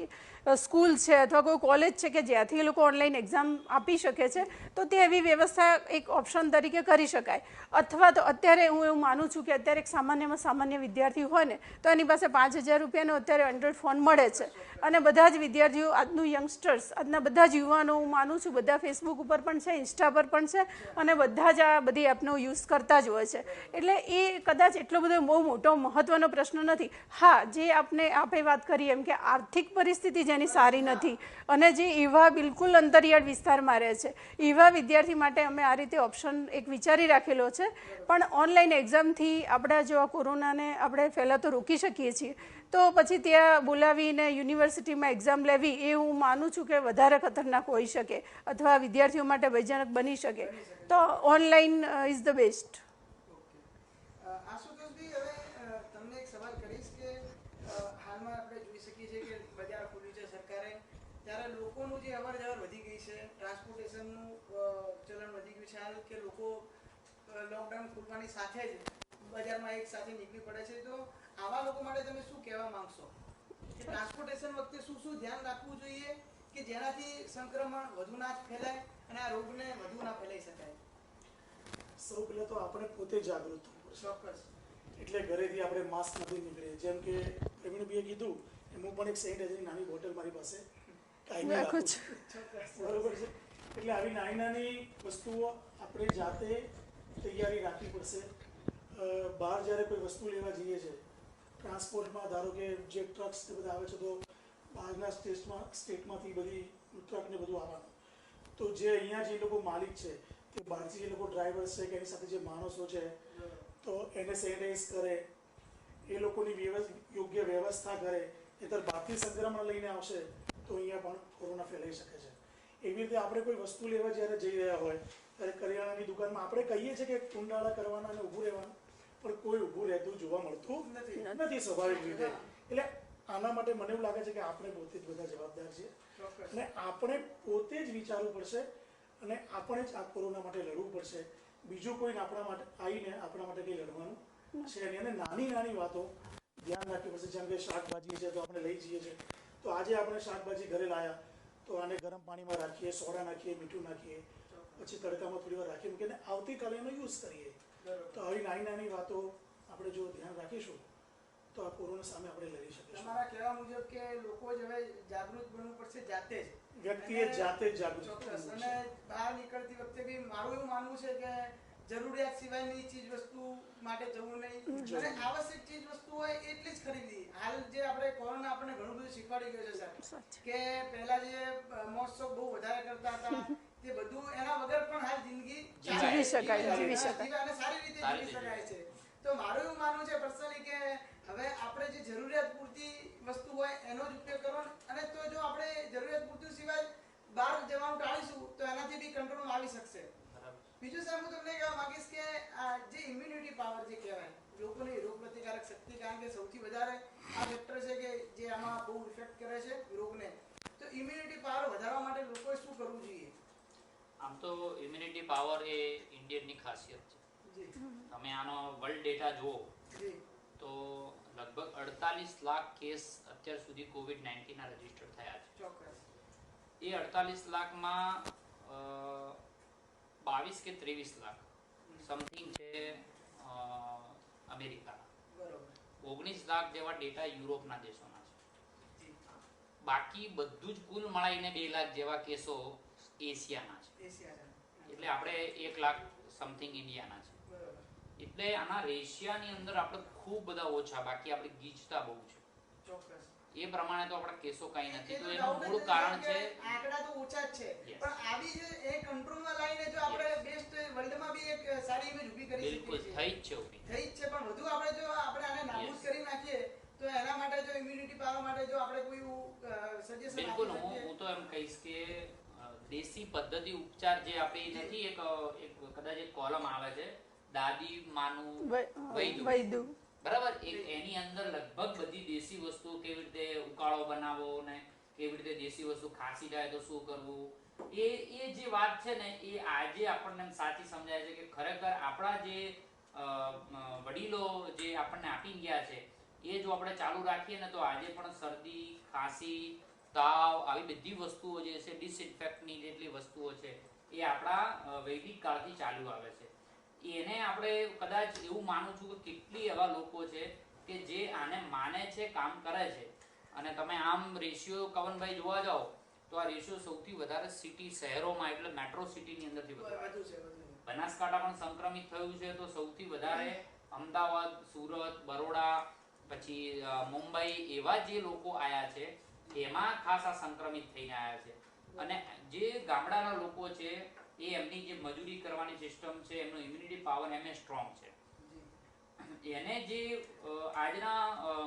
સ્કૂલ છે અથવા કોઈ કોલેજ છે કે જ્યાંથી એ લોકો ઓનલાઈન એક્ઝામ આપી શકે છે, તો તે એવી વ્યવસ્થા એક ઓપ્શન તરીકે કરી શકાય. અથવા તો અત્યારે હું એવું માનું છું કે અત્યારે એક સામાન્યમાં સામાન્ય વિદ્યાર્થી હોય ને તો એની પાસે 5,000 રૂપિયાનો અત્યારે એન્ડ્રોઈડ ફોન મળે છે, અને બધા જ વિદ્યાર્થીઓ, આજનું યંગસ્ટર્સ, આજના બધા જ યુવાનો, હું માનું છું બધા ફેસબુક ઉપર પણ છે, ઇન્સ્ટા પર પણ છે, અને બધા જ આ બધી એપનો યુઝ કરતા જ હોય છે. એટલે એ કદાચ એટલો બધો બહુ મોટો મહત્ત્વનો પ્રશ્ન નથી. હા, જે આપે વાત કરી એમ કે આર્થિક પરિસ્થિતિ જેની સારી નથી અને જે એવા બિલકુલ અંતરિયાળ વિસ્તારમાં રહે છે, એવા વિદ્યાર્થી માટે અમે આ રીતે ઓપ્શન એક વિચારી રાખેલો છે. પણ ઓનલાઈન એક્ઝામથી આપણા જો આ કોરોનાને આપણે ફેલાતો રોકી શકીએ છીએ, તો પછી ત્યાં બોલાવીને યુનિવર્સિટીમાં એક્ઝામ લેવી એ હું માનું છું કે વધારે ખતરનાક હોઈ શકે અથવા વિદ્યાર્થીઓ માટે ભયજનક બની શકે. તો online is the best. Ashutoshbhai, હવે તમને એક સવાલ કરીશ કે હાલમાં આપણે જોઈ શકીએ છીએ કે બજાર ખુલ્યું છે સરકારે, ત્યારે લોકોનું જે અવર જવર વધી ગઈ છે, ટ્રાન્સપોર્ટેશનનું ચલણ વધી ગયું છે, હાલ કે લોકો લોકડાઉન ખુલવાની સાથે જ બજારમાં એક સાથે નીકળી પડે છે. તો આવા લોકો માટે તમે શું કહેવા માંગશો કે ટ્રાન્સપોર્ટેશન વખતે શું શું ધ્યાન રાખવું જોઈએ કે જેનાથી સંક્રમણ વધુ ના ફેલાય અને આ રોગને વધુ ના ફેલાઈ શકાય? સૌ પહેલાં તો આપણે પોતે જાગૃત થવું પડશે. ચોક્કસ. એટલે ઘરેથી આપણે માસ્ક નથી નીકળીએ. જેમ કે પ્રવીણભાઈએ કીધું એમ, હું પણ એક સેનિટાઈઝરની નાની બોટલ મારી પાસે કાયમી રાખું છું. બરોબર છે. એટલે આવી નાની નાની વસ્તુઓ આપણે જાતે તૈયારી રાખવી પડશે. બહાર જ્યારે કોઈ વસ્તુ લેવા જઈએ છીએ, ટ્રાન્સપોર્ટમાં ધારો કે જે ટ્રક્સ ને બધા આવે છે, તો બહારના સ્ટેટમાંથી બધી ટ્રક ને બધું આવવાનું, તો જે અહીંયા જે લોકો માલિક છે, તે બહારથી જે લોકો ડ્રાઈવર છે કે એની સાથે જે માણસો છે, તો એને સેનિટાઈઝ કરે, એ લોકોની યોગ્ય વ્યવસ્થા કરે. નહીંતર બહારથી સંક્રમણ લઈને આવશે તો અહીંયા પણ કોરોના ફેલાઈ શકે છે. એવી રીતે આપણે કોઈ વસ્તુ લેવા જ્યારે જઈ રહ્યા હોય ત્યારે કરિયાણાની દુકાનમાં આપણે કહીએ છીએ કે કુંડાળા કરવાના અને ઊભું રહેવાનું, પણ કોઈ ઊભું રહેતું જોવા મળતું નથી સ્વાભાવિક રીતે. એટલે આના માટે મને એવું લાગે છે કે આપણે પોતે જ બધા જવાબદાર છીએ અને આપણે પોતે જ વિચારવું પડશે અને આપણે જ આ કોરોના માટે લડવું પડશે. બીજું કોઈને આપણા માટે આવીને આપણા માટે કંઈ લડવાનું છે નહીં. અને નાની નાની વાતો ધ્યાન રાખવી પડશે. જેમ કે શાકભાજી છે તો આપણે લઈ જઈએ છીએ, તો આજે આપણે શાકભાજી ઘરે લાવ્યા તો આને ગરમ પાણીમાં રાખીએ, સોડા નાખીએ, મીઠું નાખીએ, પછી તડકામાં થોડી વાર રાખીએ મૂકીને આવતીકાલે એનો યુઝ કરીએ. તો આવી નાની નાની વાતો આપણે જો ધ્યાન રાખીશું તો આ કોરોના સામે આપણે લડી શકીશું. તમારા કહેવા મુજબ કે લોકો જ હવે જાગૃત બનવું પડશે જાતે જ, વ્યક્તિએ જાતે જ જાગૃત ચોક્કસ. અને બહાર નીકળતી વખતે બી મારું એવું માનવું છે કે જરૂરિયાત સિવાયની ચીજ વસ્તુ માટે જવું નહીં અને આવશ્યક ચીજ વસ્તુ હોય એટલી જ ખરીદવી. હાલ જે આપણે કોરોના આપણને ઘણું બધું શીખવાડી ગયો છે સાહેબ, કે પહેલા જે મોજ-શોખ બહુ વધારે કરતા હતા તે બધું એના વગર પણ હાલ જિંદગી જીવી શકાય અને સારી રીતે જીવી શકાય છે. તો મારું એવું માનવું છે પર્સનલી કે હવે આપણે જે જરૂરિયાત પૂરતી વસ્તુ હોય એનો જ ઉપયોગ કરવાનો. અને તો જો આપણે જરૂરિયાત પૂરતી સિવાય બહાર જવાનું ટાળીશું તો એનાથી બી કંટ્રોલ આવી શકશે. બીજું સાહેબ હું તમને કહેવા માંગીશ કે જે ઇમ્યુનિટી પાવર જે કહેવાય, લોકોની રોગ પ્રતિકારક શક્તિ, કારણ કે સૌથી વધારે આ ફેક્ટર છે કે જે આમાં બહુ ઇફેક્ટ કરે છે રોગને. તો ઇમ્યુનિટી પાવર વધારવા માટે લોકોએ શું કરવું જોઈએ? આમ તો ઇમ્યુનિટી પાવર એ ઇન્ડિયનની ખાસિયત છે. તમે આનો વર્લ્ડ ડેટા જુઓ તો લગભગ 48 લાખ કેસ અત્યાર સુધી COVID-19 ના રજીસ્ટર થયા છે. એ 48 લાખમાં 22 કે 23 લાખ સમથિંગ છે અમેરિકાના, 19 લાખ જેવા ડેટા યુરોપના દેશોના છે. બાકી બધું જ કુલ મળાઈને 2 લાખ જેવા કેસો એશિયાના છે. એટલે આપણે 1 લાખ સમથિંગ ઇન્ડિયાના છે. એટલે આના રેશિયાની અંદર આપણે ખૂબ બધા ઓછા, બાકી આપણે ગીચતા બહુ છે. એ પ્રમાણે તો આપણા કેસો કઈ નથી. તો એનું મૂળ કારણ છે આંકડા તો ઓછા જ છે, પણ આવી જે એ કંટ્રોલમાં લાવીને જો આપણે બેસ્ટ વર્લ્ડમાં બી એક સારી ઇમેજ ઊભી કરી શકીએ છીએ. થઈ જ છે ઊભી, થઈ જ છે. પણ વધુ આપણે જો આપણે આને નાબૂદ કરી નાખીએ તો એના માટે જો ઇમ્યુનિટી પાવર માટે જો આપણે કોઈ સજેશન બિલકુલ હું તો એમ કહીશ કે દેશી પદ્ધતિ ઉપચાર જે આપણી નથી, એક કદાચ એક કોલમ આવે છે દાદી માનું વૈદ્ય, બરાબર, એની અંદર લગભગ બધી દેશી વસ્તુ, કેવી રીતે ઉકાળો બનાવવો ને કેવી રીતે દેશી વસ્તુ ખાંસી જાય તો શું કરવું, એ જે વાત છે ને એ આજે આપણને સાચી સમજાય છે કે ખરેખર આપણા જે વડીલો જે આપણને આપી ગયા છે એ જો આપણે ચાલુ રાખીએ ને તો આજે પણ શરદી, ખાંસી, તાવ, આવી બધી વસ્તુઓ જે છે, ડિસઇન્ફેક્ટની જેટલી વસ્તુઓ છે એ આપણા વૈદિક કાળથી ચાલુ આવે છે. એને આપણે કદાચ એવું માનું છું કે કેટલી એવા લોકો છે કે જે આને માને છે, કામ કરે છે. અને તમે આમ રેશિયો કવનભાઈ જોવા જાઓ તો આ રેશિયો સૌથી વધારે સિટી, શહેરોમાં એટલે મેટ્રો સિટીની અંદરથી વધુ છે. બનાસકાંઠા પણ સંક્રમિત થયું છે તો સૌથી વધારે અમદાવાદ, સુરત, બરોડા, પછી મુંબઈ એવા જે લોકો આયા છે એમાં ખાસ આ સંક્રમિત થઈને આયા છે. અને જે ગામડાના લોકો છે એ એમની જે મજૂરી કરવાની સિસ્ટમ છે, એમનો ઇમ્યુનિટી પાવર એમને સ્ટ્રોંગ છે. એને જે આજના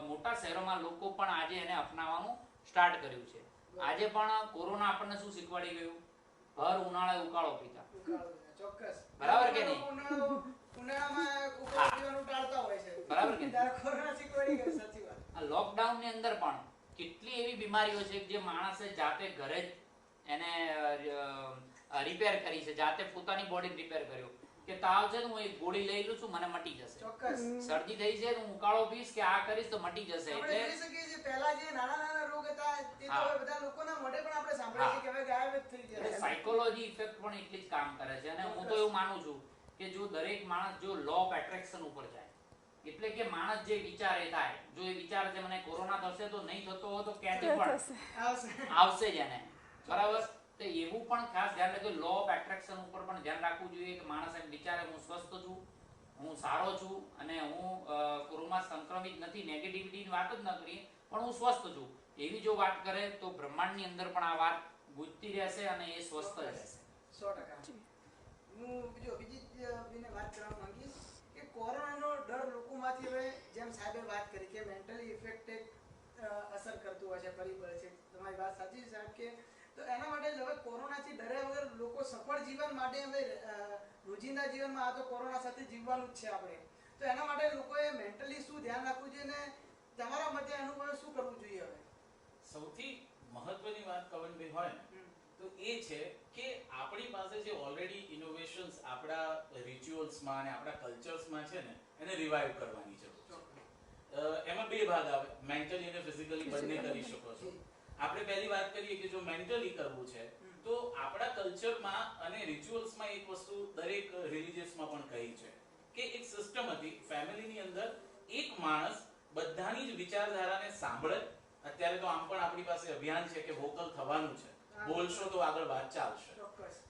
મોટા શહેરોમાં લોકો પણ આજે એને અપનાવવાનું સ્ટાર્ટ કર્યું છે. આજે પણ કોરોના આપણને શું શીખવાડી ગયું? ભર ઉનાળે ઉકાળો પીતા. ચોક્કસ. બરાબર કે નહીં? ઉનાળામાં ઉકાળો પીવાનું ટાળતા હોય છે. બરાબર કે નહીં? કોરોના શીખવાડી ગયું, સાચી વાત. આ લોકડાઉન ની અંદર પણ કેટલી એવી બીમારીઓ છે જે માણસે જાતે ઘરે જ એને રિપેર કરી છે, જાતે પોતાની બોડી રિપેર કર્યો. કે તાવ છે તો હું એક ગોળી લઈ લઉં છું, મને મટી જશે. ચોક્કસ. શરદી થઈ છે તો હું ઉકાળો પીશ કે આ કરીશ તો મટી જશે. આપણે જોઈ શકીએ છીએ પહેલા જે નાના રોગ હતા તે તો હવે બધા લોકોના મોઢે પણ આપણે સાંભળીએ છીએ કે હવે ગાયબ જ થઈ ગયા છે. સાયકોલોજી ઇફેક્ટ પણ એટલી જ કામ કરે છે. અને હું તો એવું માનું છું કે જો દરેક માણસ જો લો ઓફ એટ્રેક્શન ઉપર જાય, એટલે કે માણસ જે વિચારે થાય, જો એ વિચાર છે મને કોરોના થશે તો નહીં થતો હોય તો ક્યાંથી પણ આવશે જ એને, બરાબર? તો એવું પણ ખાસ ધ્યાન રાખજો, લો ઓફ એટ્રેક્શન ઉપર પણ ધ્યાન રાખવું જોઈએ કે માણસ એમ વિચારે હું સ્વસ્થ છું, હું સારો છું અને હું કોરોના સંક્રમિત નથી, નેગેટિવિટીની વાત જ ન કરીએ પણ હું સ્વસ્થ છું, એવી જો વાત કરે તો બ્રહ્માંડની અંદર પણ આ વાત ગુંજતી રહેશે અને એ સ્વસ્થ રહેશે. 100%. હું બીજી વાત કરવા માંગીશ કે કોરોનાનો ડર લોકોમાંથી હવે જેમ સાહેબે વાત કરી કે મેન્ટલી ઇફેક્ટેડ અસર કરતું હોય છે, પરિબળ છે. તમારી વાત સાચી છે સાહેબ. કે તો એના માટે હવે કોરોનાથી ડર્યા વગર લોકો સફળ જીવન માટે હવે રોજિંદા જીવનમાં આ તો કોરોના સાથે જીવવાનું જ છે આપણે, તો એના માટે લોકોએ મેન્ટલી શું ધ્યાન રાખવું જોઈએ અને તમારા મતે અનુભવે શું કરવું જોઈએ? હવે સૌથી મહત્વની વાત કવનભાઈ હોય ને તો એ છે કે આપણી પાસે જે ઓલરેડી ઇનોવેશન્સ આપણા રિચ્યુઅલ્સમાં અને આપણા કલ્ચર્સમાં છે ને એને રિવાઇવ કરવાની જરૂર છે. એમાં બે ભાગ આવે, મેન્ટલી અને ફિઝિકલી બંને કરી શકો છો. આપણે પહેલી વાત કરીએ કે જો મેન્ટલી કરવું છે તો આપણા કલ્ચરમાં અને રિચ્યુઅલ્સમાં એક વસ્તુ દરેક રિલિજિયસમાં પણ કહી છે કે એક સિસ્ટમ હતી ફેમિલીની અંદર, એક માણસ બધાની જ વિચારધારાને સાંભળે. અત્યારે તો આમ પણ આપણી પાસે અભિયાન છે કે વોકલ થવાનું છે, બોલશો તો આગળ વાત ચાલશે.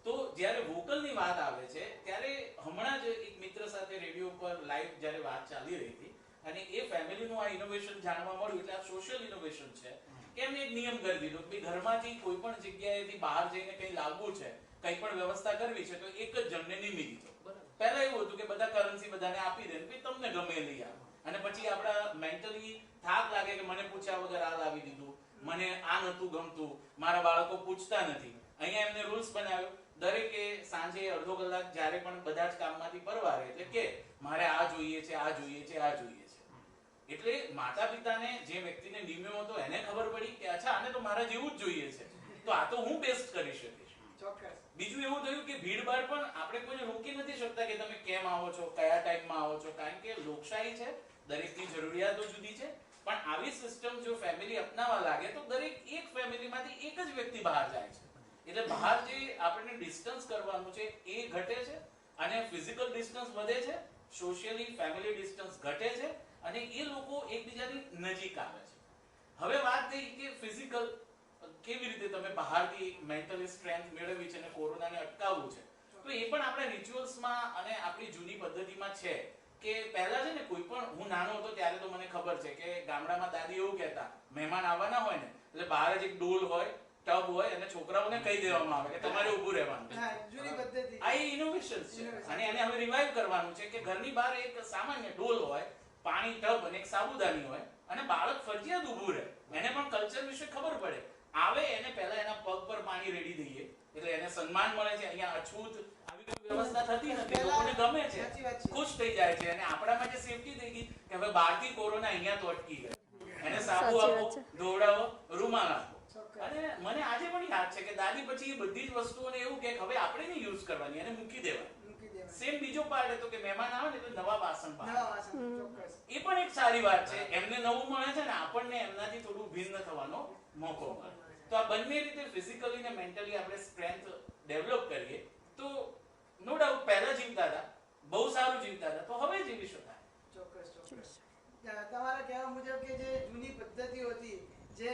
તો જ્યારે વોકલની વાત આવે છે ત્યારે હમણાં જ એક મિત્ર સાથે રેડિયો પર લાઈવ જ્યારે વાત ચાલી રહી હતી અને એ ફેમિલીનું આ ઇનોવેશન જાણવા મળ્યું, એટલે આ સોશિયલ ઇનોવેશન છે કે એમને એક નિયમ કરી દીધો કે ઘરમાંથી કોઈ પણ જગ્યાએથી બહાર જઈને કંઈ લાવવું છે, કંઈ પણ વ્યવસ્થા કરવી છે તો એક જ જણને નિમી દીધો. પહેલા એવું હતું કે બધા કરન્સી બધાને આપી દે કે તમને ગમે લઈ આવો, અને પછી આપણા મેન્ટલી થાક લાગે કે મને પૂછ્યા વગર આ લાવી દીધું, મને આ નતું ગમતું, મારા બાળકો પૂછતા નથી. અહીંયા એમને રૂલ્સ બનાવ્યો, દરેકે સાંજે અડધો કલાક જ્યારે પણ બધા જ કામમાંથી પરવારે એટલે કે મારે આ જોઈએ છે, આ જોઈએ છે, આ જોઈએ છે. એટલે માતા પિતાને જે વ્યક્તિને નિમ્યો હતો એને ખબર પડી કે અચ્છા આને તો મારા જેવું જ જોઈએ છે, તો આ તો હું બેસ્ટ કરી શકીશ. બીજું એવું થયું કે ભીડભાડ પણ આપણે કોઈને રોકી નથી શકતા કે તમે કેમ આવો છો, કયા ટાઈમમાં આવો છો, કારણ કે લોકશાહી છે, દરેકની જરૂરિયાતો જુદી છે. પણ આવી સિસ્ટમ જો ફેમિલી અપનાવવા લાગે તો દરેક એક ફેમિલીમાંથી એક જ વ્યક્તિ બહાર જાય છે, એટલે બહાર જે આપણને ડિસ્ટન્સ કરવાનું છે એ ઘટે છે અને ફિઝિકલ ડિસ્ટન્સ વધે છે, સોશિયલી ફેમિલી ડિસ્ટન્સ ઘટે છે અને એ લોકો એકબીજાની નજીક આવે છે. હવે વાત થઈ કે ફિઝિકલ કેવી રીતે તમે બહારથી મેન્ટલી સ્ટ્રેન્થ મેળવવી છે અને કોરોનાને અટકાવવું છે, તો એ પણ આપણા રિચ્યુઅલ્સમાં અને આપણી જૂની પદ્ધતિમાં છે કે પહેલા છે ને કોઈ પણ, હું નાનો હતો ત્યારે તો મને ખબર છે કે ગામડામાં દાદી એવું કહેતા મહેમાન આવવાના હોય ને એટલે બહાર જ એક ડોલ હોય, ટબ હોય અને છોકરાઓને કહી દેવામાં આવે કે તમારે ઊભું રહેવાનું. આ ઇનોવેશન છે અને એને હવે રિવાઇવ કરવાનું છે કે ઘરની બહાર એક સામાન્ય ડોલ હોય, પાણી ટબ અને એક સાબુદાની હોય અને બાળક ફરજિયાત ઊભું રહે, એને પણ કલ્ચર વિશે ખબર પડે. આવે એને પહેલા એના પગ પર પાણી રેડી દઈએ એટલે એને સન્માન મળે છે. અહીંયા અછૂત આવી કોઈ વ્યવસ્થા થતી નથી, લોકોને ગમે છે, ખુશ થઈ જાય છે અને આપણામાં જે સેફટી થઈ ગઈ કે હવે બહારથી કોરોના અહીંયા તો અટકી ગયો, એને સાબુ આપો, ધોવડાવો, રૂમાલ આપો. અને મને આજે પણ યાદ છે કે દાદી પછી એ બધી જ વસ્તુઓને એવું કે હવે આપણે નહીં યુઝ કરવાની, એને મૂકી દેવાની. સેમ બીજો પાર્ટ હતો કે મહેમાન આવે ને એટલે નવા વાસણ પાડે, એ પણ એક સારી વાત છે, એમને નવું મળે છે ને આપણને એમનાથી થોડું ભિન્ન થવાનો મોકો મળે. તો આ બંને રીતે ફિઝિકલી ને મેન્ટલી આપણે સ્ટ્રેન્થ ડેવલપ કરીએ તો નો ડાઉટ પહેલા જીવતા હતા બહુ સારું જીવતા હતા તો હવે જીવી શકાય. ચોક્કસ ચોક્કસ. તમારા કહેવા મુજબ કે જે જૂની પદ્ધતિઓ હતી, જે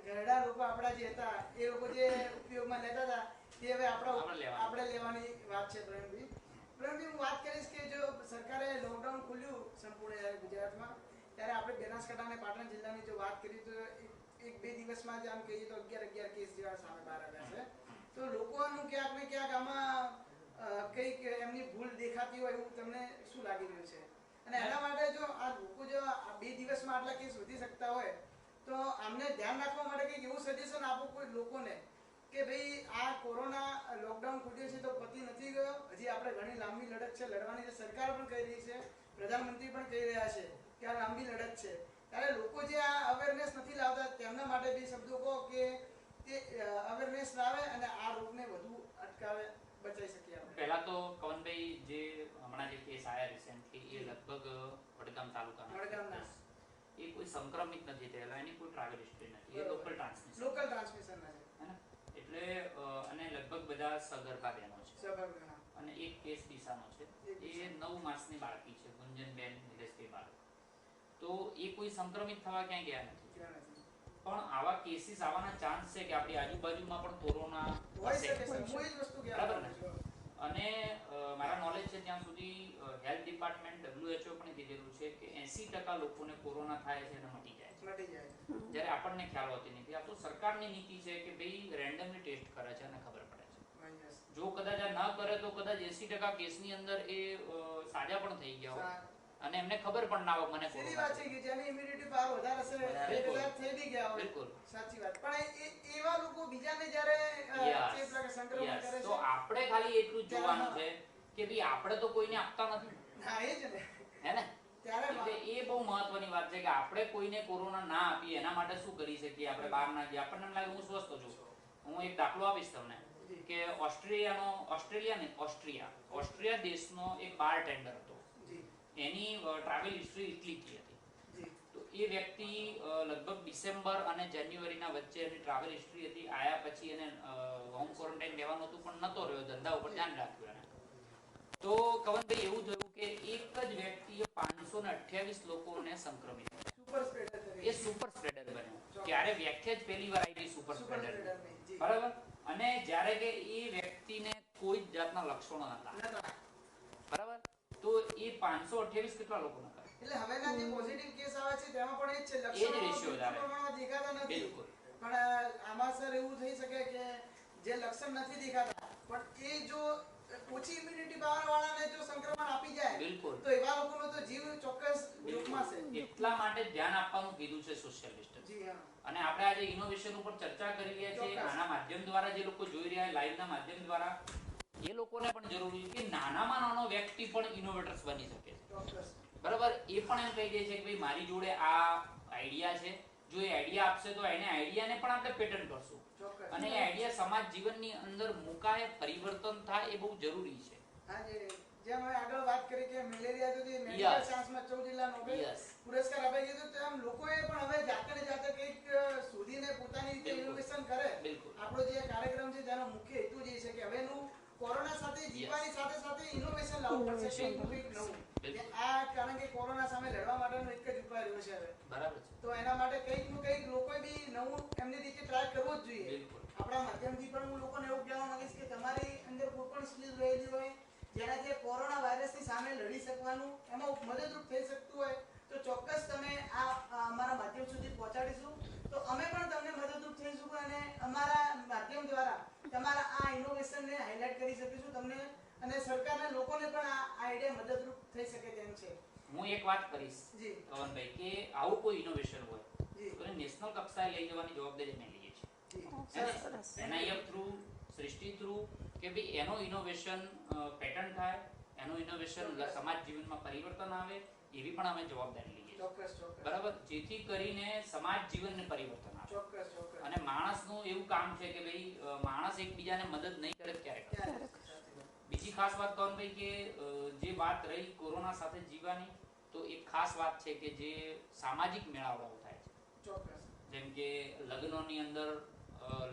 ઘરડા લોકો આપણા જે હતા એ લોકો જે ઉપયોગમાં લેતા હતા તે હવે આપણે લેવાની વાત છે. પ્રવીણભાઈ, હું વાત કરીશ કે જો સરકારે લોકડાઉન ખોલ્યું સંપૂર્ણ ગુજરાતમાં, ત્યારે આપણે બનાસકાંઠા અને પાટણ જિલ્લાની જો વાત કરીએ તો એક બે દિવસમાં જ આમ કહીએ તો 11 કેસ જેવા સામે બહાર આવ્યા છે. તો લોકોનું ક્યાંક ને ક્યાંક આમાં કંઈક એમની ભૂલ દેખાતી હોય એવું તમને શું લાગી રહ્યું છે? અને એના માટે જો આ લોકો જો આ 2 દિવસમાં આટલા કેસ વધી શકતા હોય તો આમને ધ્યાન રાખવા માટે કંઈક એવું સજેશન આપો કોઈ લોકોને કે ભાઈ આ કોરોના લોકડાઉન ખુલ્યું છે તો પતી નથી ગયો, હજી આપણે ઘણી લાંબી લડત છે લડવાની છે. સરકાર પણ કહી રહી છે, પ્રધાનમંત્રી પણ કહી રહ્યા છે કે આ લાંબી લડત છે. ત્યારે લોકો જે આ અવેરનેસ નથી લાવતા તેમના માટે બે શબ્દો કહો કે તે અવેરનેસ લાવે અને આ રોગને વધુ અટકાવે, બચાવી શકીએ આપણે. પહેલા તો કવનભાઈ જે હમણાં જે કેસ આયા રિસેન્ટલી એ લગભગ વડગામ તાલુકાના એ કોઈ સંક્રમિત નથી થયેલા, એની કોઈ ટ્રાવેલ હિસ્ટ્રી નથી, એ લોકલ ટ્રાન્સમિશન ના છે એટલે અને લગભગ બધા સગર્ભા બહેનો છે અને એક કેસ ડીસાનો છે, એ 9 માસની બાળકી છે, ગુંજનબેન નિલેશભાઈ બાળક. તો એ કોઈ સંક્રમિત થવા ક્યાંય ગયા નથી. પણ આવા કેસીસ આવવાના ચાન્સ છે કે આપણી આજુબાજુમાં પણ કોરોના બરાબર ને? અને મારા નોલેજ છે ત્યાં સુધી હેલ્થ ડિપાર્ટમેન્ટ WHO પણ કીધેલું છે કે 80% લોકોને કોરોના થાય છે અને મટી જાય છે, જ્યારે આપણને ખ્યાલ હોતી નથી. આ તો સરકારની નીતિ છે કે ભાઈ રેન્ડમલી ટેસ્ટ કરે છે અને ખબર પડે છે. જો કદાચ આ ન કરે તો કદાચ 80% કેસની અંદર એ સાજા પણ થઈ ગયા હોય અને એમને ખબર પણ ના હોય મને સીધી વાત છે કે જેની ઇમ્યુનિટી પાવર વધારે હશે એ કદાચ થઈ બી ગયા હોય. બિલકુલ સાચી વાત. પણ એવા લોકો બીજાને જ્યારે ચેપ લાગે, સંક્રમણ કરે છે, તો આપણે ખાલી એટલું જ જોવાનું છે કે ભાઈ આપણે તો કોઈને આપતા નથી. હા એ જ ને, હે ને? એટલે એ બહુ મહત્વની વાત છે કે આપણે કોઈને કોરોના ના આપીએ એના માટે શું કરી શકીએ. આપણે બહાર ના જઈએ, આપણને એમ લાગે હું સ્વસ્થ છું. હું એક દાખલો આપીશ તમને કે ઓસ્ટ્રિયા દેશનો એક બારટેન્ડર હતો, એની ટ્રાવેલ હિસ્ટ્રી ઇટલીથી હતી. તો એ વ્યક્તિ લગભગ ડિસેમ્બર અને જાન્યુઆરીના વચ્ચે એની ટ્રાવેલ હિસ્ટ્રી હતી. આયા પછી એને હોમ ક્વોરન્ટાઇન લેવાનું હતું પણ નતો રહ્યો, ધંધા ઉપર ધ્યાન રાખ્યું એને. તો કવનભાઈ એવું થયું કે એક જ વ્યક્તિએ 528 લોકોને સંક્રમિત કર્યા. એ સુપર સ્પ્રેડર બન્યો. ત્યારે વ્યાખ્યા જ પહેલી વાર આવી સુપર સ્પ્રેડર, બરાબર? અને જ્યારે કે એ વ્યક્તિને કોઈ જ જાતના લક્ષણો નહોતા, બરાબર? તો એ 528 કેટલા લોકો નતા? એટલે હવેના જે પોઝિટિવ કેસ આવે છે તેમાં પણ એ જ છે, લક્ષણો પ્રમાણમાં દેખાતા નથી. બિલકુલ. પણ આમાં સર એવું થઈ શકે કે જે લક્ષણ નથી દેખાતા પણ એ જો ઓછી ઇમ્યુનિટી પાવર વાળાને જો સંક્રમણ આપી જાય બિલકુલ, તો એવા લોકોનો તો જીવ ચોક્કસ જોખમાં છે. એટલા માટે ધ્યાન આપવાનું કીધું છે સોશિયલ ડિસ્ટન્સ. જી હા. અને આપણે આજે ઇનોવેશન ઉપર ચર્ચા કરી રહ્યા છીએ, આના માધ્યમ દ્વારા જે લોકો જોઈ રહ્યા લાઈવના માધ્યમ દ્વારા, એ લોકોને પણ જરૂરી છે કે નાનામાં નાનો વ્યક્તિ પણ ઇનોવેટર્સ બની શકે છે. બરાબર? એ પણ એમ કહી દે છે કે ભાઈ મારી જોડે આ આઈડિયા છે, જો એ આઈડિયા આપશે તો એને આઈડિયાને પણ આપણે પેટન્ટ કરશું અને એ આઈડિયા સમાજ જીવનની અંદર મુકાય, પરિવર્તન થાય, એ બહુ જરૂરી છે. હાજી, જેમ હવે આગળ વાત કરી કે મેલેરિયા તો મેડિકલ સાયન્સમાં 14 જિલ્લા નોબેલ પુરસ્કાર અપાઈ ગયો, તો એમ લોકોએ પણ હવે જાતે ને જાતે કંઈક શોધીને પોતાની રીતે ઇનોવેશન કરે. આપણો જે કાર્યક્રમ છે તેનો મુખ્ય હેતુ જ એ છે કે હવેનું કોરોના સાથે જીવવાની સાથે સાથે ઇનોવેશન લાવવું પડશે, કંઈક નવું. આ કારણ કે કોરોના સામે લડવા માટેનો એક જ ઉપાય રહ્યો છે હવે. બરાબર છે. તો એના માટે કંઈક લોકોએ બી નવું એમની રીતે ટ્રાય કરવો જ જોઈએ. આપણા માધ્યમથી પણ હું લોકોને એવું કહેવા માંગીશ કે તમારી અંદર કોઈ પણ સ્કિલ રહેલી હોય જેનાથી કોરોના વાયરસની સામે લડી શકવાનું, એમાં મદદરૂપ થઈ શકતું હોય તો ચોક્કસ તમે આ અમારા માધ્યમ સુધી પહોંચાડીશું તો અમે પણ તમને મદદરૂપ થઈશું અને અમારા માધ્યમ દ્વારા તમારા આ ઇનોવેશનને હાઇલાઇટ કરી શકીશું તમને, અને સરકારના લોકોને પણ આ આઈડિયા મદદરૂપ થઈ શકે તેમ છે. હું એક વાત કરીશ કવનભાઈ કે આવું કોઈ ઇનોવેશન હોય તો નેશનલ કક્ષાએ લઈ જવાની જવાબદારી અમે લઈએ છીએ. NIF થ્રુ, સૃષ્ટિ થ્રુ, કે ભાઈ એનો ઇનોવેશન પેટર્ન થાય, એનો ઇનોવેશન સમાજ જીવનમાં પરિવર્તન આવે, એવી પણ અમે જવાબદારી લઈએ છીએ. બરાબર? જેથી કરીને સમાજ જીવનને પરિવર્તન આવે. અને માણસનું એવું કામ છે કે ભાઈ માણસ એકબીજાને મદદ નહીં કરે ક્યારે. બીજી ખાસ વાત કવનભાઈ કે જે વાત રહી કોરોના સાથે જીવવાની, તો એક ખાસ વાત છે કે જે સામાજિક મેળાવડાઓ થાય છે, જેમ કે લગ્નોની અંદર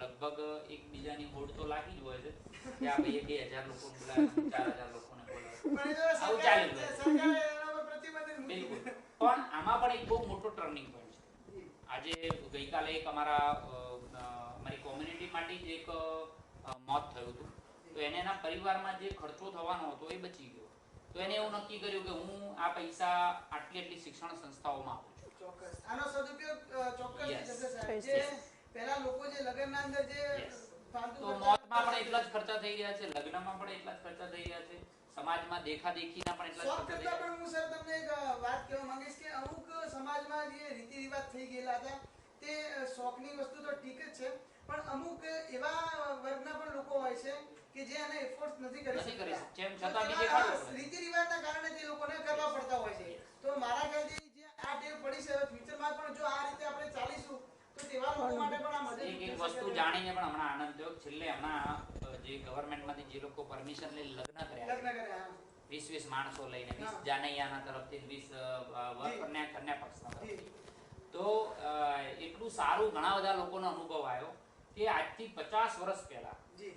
લગભગ એકબીજાની હોડ તો લાગી જ હોય છે કે આ ભાઈએ 2000 લોકોને બોલાવ્યા, 4000 લોકોને બોલાવ્યા, આવું ચાલ્યું જ હોય. સરકારે એના પર પ્રતિબંધ મૂકી બિલકુલ. પણ આમાં પણ એક બહુ મોટો ટર્નિંગ પોઈન્ટ છે. આજે ગઈકાલે એક અમારી કોમ્યુનિટી માટે જ એક મોત થયું હતું. તો એને એના પરિવારમાં જે ખર્ચો થવાનો હતો એ બચી ગયો. તો એને એવું નક્કી કર્યું કે હું આ પૈસા આટલી શિક્ષણ સંસ્થાઓમાં આપું છું. ચોક્કસ આનો સદુપયોગ ચોક્કસ Yes. થશે સાહેબ. Yes. જે પહેલા લોકો જે લગ્નના અંદર જે Yes. ફાલતુ તો ખર્ચા મોતમાં પણ એટલા જ ખર્ચા થઈ રહ્યા છે, લગ્નમાં પણ એટલા જ ખર્ચા થઈ રહ્યા છે, સમાજમાં દેખાદેખીના પણ એટલા જ શોખ ખર્ચા થઈ કરતા રહ્યા પણ હું સર તમને એક વાત કહેવા માંગીશ કે અમુક સમાજમાં જે રીતિ રિવાજ થઈ ગયેલા હતા તે શોખની વસ્તુ તો ઠીક જ છે, પણ અમુક એવા વર્ગના પણ લોકો હોય છે કે જે એને એફોર્ડ નથી કરી નથી કરી શકતા. જેમ તો છતાં બી તેવા દેખાડવું પડે. રીતિ રિવાજના કારણે તે લોકોને કરવા પડતા હોય છે. તો મારા ખ્યાલથી જે આ ટેવ પડી છે હવે ફ્યુચરમાં પણ જો આ રીતે આપણે ચાલીશું તો તેવા લોકો માટે પણ આ મદદ એક વસ્તુ જાણીને પણ હમણાં આનંદ થયો. છેલ્લે હમણાં જે ગવર્મેન્ટમાંથી જે લોકો પરમિશન લઈ લગ્ન કર્યા લગ્ન કર્યા હા. 20 માણસો લઈને 20 હા. જાનૈયાના તરફથી 20 વર કન્યા પક્ષના તરફથી. તો એટલું સારું ઘણા બધા લોકોનો અનુભવ આવ્યો કે આજથી 50 વર્ષ પહેલા જી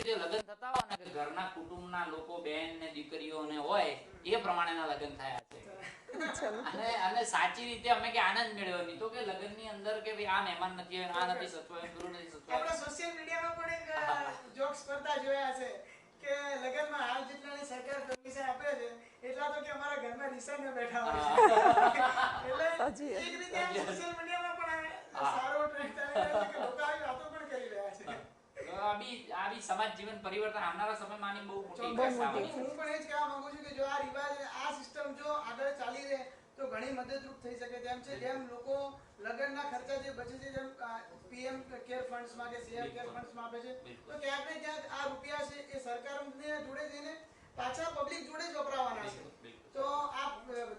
જે લગ્ન થતા હોય ને કે ઘરના કુટુંબના લોકો બેન ને દીકરીઓને હોય એ પ્રમાણેના લગ્ન થયા છે. અને સાચી રીતે અમે કે આનંદ મેળવ્યો. નહીં તો કે લગ્નની અંદર કે ભાઈ આ મહેમાન નથી આવ્યો, આ નથી સચવાયું, પેલું નથી સચવાયું. આપણા સોશિયલ મીડિયામાં પણ એક જોક સ્પર્ધા જોયા છે કે લગનમાં હાલ જેટલાની સરકાર પરમિશન આપે છે એટલા તો કે અમારા ઘરમાં રિસેપ્શન બેઠા હોય છે. એટલે એક રીતે આ સોશિયલ મીડિયામાં પણ આ સારો ટ્રેન્ડ ચાલી રહ્યો છે કે લોકો આવી વાતો પણ કરી રહ્યા છે. આ બી સમાજ જીવન પરિવર્તન આવનારા સમયમાં આની બહુ મોટી ચોક્કસ. ઇફેક્ટ આવવાની છે. હું પણ એ જ કહેવા માંગુ છું કે જો આ રિવાજ આ સિસ્ટમ જો આગળ ચાલી રહે તો ઘણી મદદરૂપ થઈ શકે તેમ છે. જેમ લોકો લગ્નના ખર્ચા જે બચે છે જેમ પીએમ કેર ફંડ્સમાં કે સીએમ કેર ફંડ્સમાં આપે છે તો ક્યાંક ને ક્યાંક આ રૂપિયા છે એ સરકારને જોડે જઈને પાછા પબ્લિક જોડે જ વપરાવાના છે. તો આ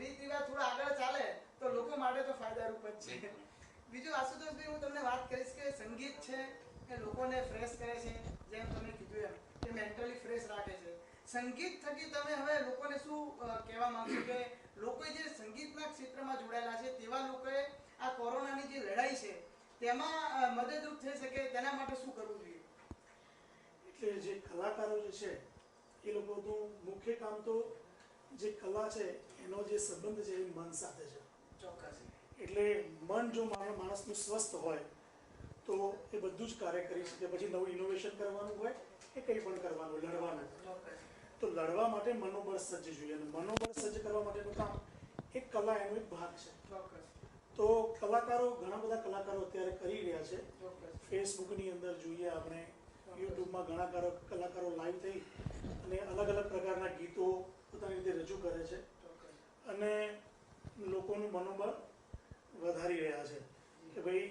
રીત રિવાજ થોડા આગળ ચાલે તો લોકો માટે તો ફાયદારૂપ જ છે. બીજું આશુતોષભાઈ હું તમને વાત કરીશ કે સંગીત છે કે લોકોને ફ્રેશ કરે છે, જેમ તમે કીધું એમ કે મેન્ટલી ફ્રેશ રાખે છે. સંગીત થકી તમે હવે લોકોને શું કહેવા માંગશો કે લોકો જે સંગીતના ક્ષેત્રમાં જોડાયેલા છે તેવા લોકોએ આ કોરોનાની જે લડાઈ છે તેમાં મદદરૂપ થઈ શકે તેના માટે શું કરવું જોઈએ? એટલે જે કલાકારો જે છે એ લોકોનું મુખ્ય કામ તો જે કલા છે એનો જે સંબંધ છે એ મન સાથે છે. ચોક્કસ. એટલે મન જો માણસનું સ્વસ્થ હોય તો એ બધું જ કાર્ય કરી શકે. પછી નવું ઇનોવેશન કરવાનું હોય કે કંઈ પણ કરવાનું લડવાનું, ચોક્કસ. તો લડવા માટે મનોબળ સજ્જ જોઈએ. અને મનોબળ સજ્જ કરવા માટેનું કામ એક કલા એનો એક ભાગ છે. ચોક્કસ. તો કલાકારો ઘણા બધા કલાકારો અત્યારે કરી રહ્યા છે. ચોક્કસ. ફેસબુકની અંદર જોઈએ આપણે, યુટ્યુબમાં ઘણા કલાકારો લાઈવ થઈ અને અલગ અલગ પ્રકારના ગીતો પોતાની રીતે રજૂ કરે છે અને લોકોનું મનોબળ વધારી રહ્યા છે કે ભાઈ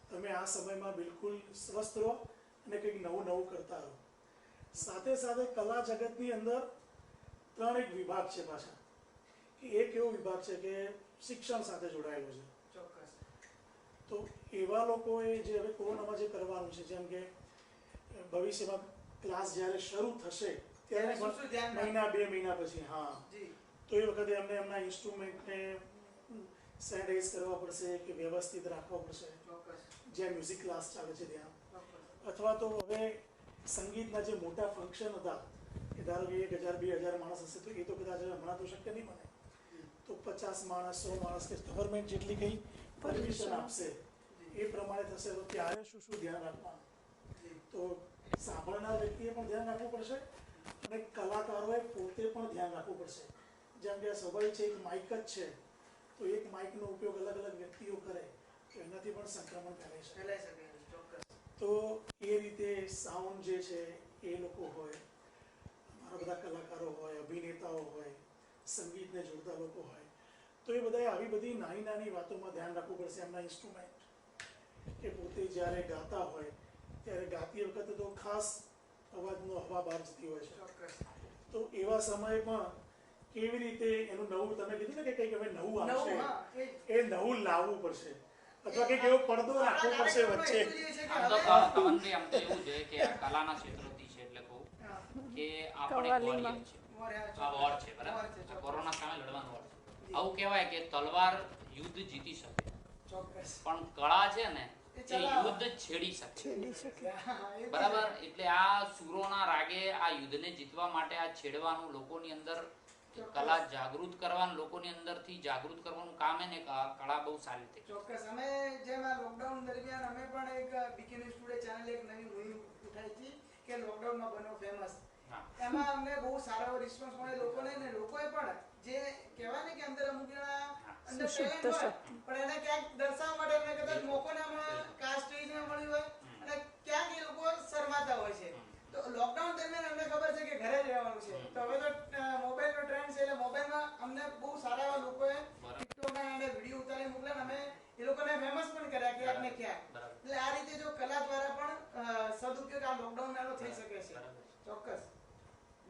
તમે આ સમયમાં બિલકુલ સ્વસ્થ રહો અને કંઈક નવું કરતા રહો. સાથે સાથે કલા જગતની અંદર 3 એક વિભાગ છે પાછા. કે એક એવો વિભાગ છે કે શિક્ષણ સાથે જોડાયેલો છે. ચોક્કસ. તો એવા લોકોએ જે હવે કોરોનામાં જે કરવાનું છે, જેમ કે ભવિષ્યમાં ક્લાસ જ્યારે શરૂ થશે ત્યારે શું શું ધ્યાન મહિના 2 મહિના પછી જી. તો એ વખતે એમને એમના ઇન્સ્ટ્રુમેન્ટને સેનિટાઈઝ કરવા પડશે કે વ્યવસ્થિત રાખવા પડશે. ચોક્કસ. જ્યાં મ્યુઝિક ક્લાસ ચાલે છે ત્યાં, ચોક્કસ. અથવા તો હવે સંગીતના જે મોટા ફંક્શન હતા કે ધારો કે 1000 2000 માણસ હશે તો એ તો કદાચ હમણાં તો શક્ય નહીં બને. તો 50 માણસ 100 માણસ કે ગવર્મેન્ટ જેટલી કંઈ પરમિશન આપશે એ પ્રમાણે થશે. તો ત્યારે શું ધ્યાન રાખવાનું? તો સાંભળનાર વ્યક્તિએ પણ ધ્યાન રાખવું પડશે અને કલાકારોએ પોતે પણ ધ્યાન રાખવું પડશે. જેમ કે સ્વાભાવિક છે એક માઇક જ છે તો એક માઇકનો ઉપયોગ અલગ અલગ વ્યક્તિઓ કરે તો એનાથી પણ સંક્રમણ ફેલાઈ શકે. ચોક્કસ. તો એ રીતે સાઉન્ડ જે છે એ લોકો હોય, અમારા બધા કલાકારો હોય, અભિનેતાઓ હોય, સંગીતને જોડતા લોકો હોય, તો એ બધાએ આવી બધી નાની નાની વાતોમાં ધ્યાન રાખવું પડશે. એમના ઇન્સ્ટ્રુમેન્ટ કે પોતે જ્યારે ગાતા હોય ત્યારે ગાતી વખતે તો ખાસ અવાજનો હવા બહાર જતી હોય છે. ચોક્કસ. તો એવા સમયે પણ કેવી રીતે એનું નવું, તમે કીધું ને કે કંઈક હવે નવું આવશે, એ નવું લાવવું પડશે અથવા કંઈક એવો પડદો રાખવો પડશે વચ્ચે. આમ તો કમનભાઈ આમ તો એવું છે કે આ કલાના ક્ષેત્રથી છે એટલે કહું કે આપણે વોરિયર છે. આ વોર છે બરાબર. આ કોરોના સામે લડવાનું વોર છે. આવું કહેવાય કે તલવાર યુદ્ધ જીતી શકે ચોક્કસ. પણ કળા છે ને એ યુદ્ધ છેડી શકે. બરાબર. એટલે આ સૂરોના રાગે આ યુદ્ધને જીતવા માટે આ છેડવાનું લોકોની અંદર કલા જાગૃત કરવાનું, લોકોની અંદરથી જાગૃત કરવાનું કામ એને કળા બહુ સારી રીતે. ચોક્કસ. અમે જેમ આ લોકડાઉન દરમિયાન અમે પણ એક બિકિની સ્ટુડે ચેનલ એક નવી મુહિમ ઉઠાવી હતી કે લોકડાઉનમાં બનો ફેમસ. એમાં અમને બહુ સારો રિસ્પોન્સ મળે લોકોને, ને લોકોએ પણ જે કહેવાય ને કે અંદર અમુક જણા અંદર ટેલેન્ટ હોય પણ એને ક્યાંક દર્શાવવા માટે એમને કદાચ મોકો ના મળે, કાસ્ટ રીઝન મળી હોય અને ક્યાંક એ લોકો શરમાતા હોય છે. તો લોકડાઉન દરમિયાન અમને ખબર છે કે ઘરે જ રહેવાનું છે, તો હવે તો મોબાઈલનો ટ્રેન્ડ છે એટલે મોબાઈલમાં અમને બહુ સારા એવા લોકોએ ટિકટોકના અને વિડીયો ઉતારી મોકલ્યા, અમે એ લોકોને ફેમસ પણ કર્યા ક્યાંક ને ક્યાંક. એટલે આ રીતે જો કલા દ્વારા પણ સદુપયોગ આ લોકડાઉન નાનો થઈ શકે છે. ચોક્કસ.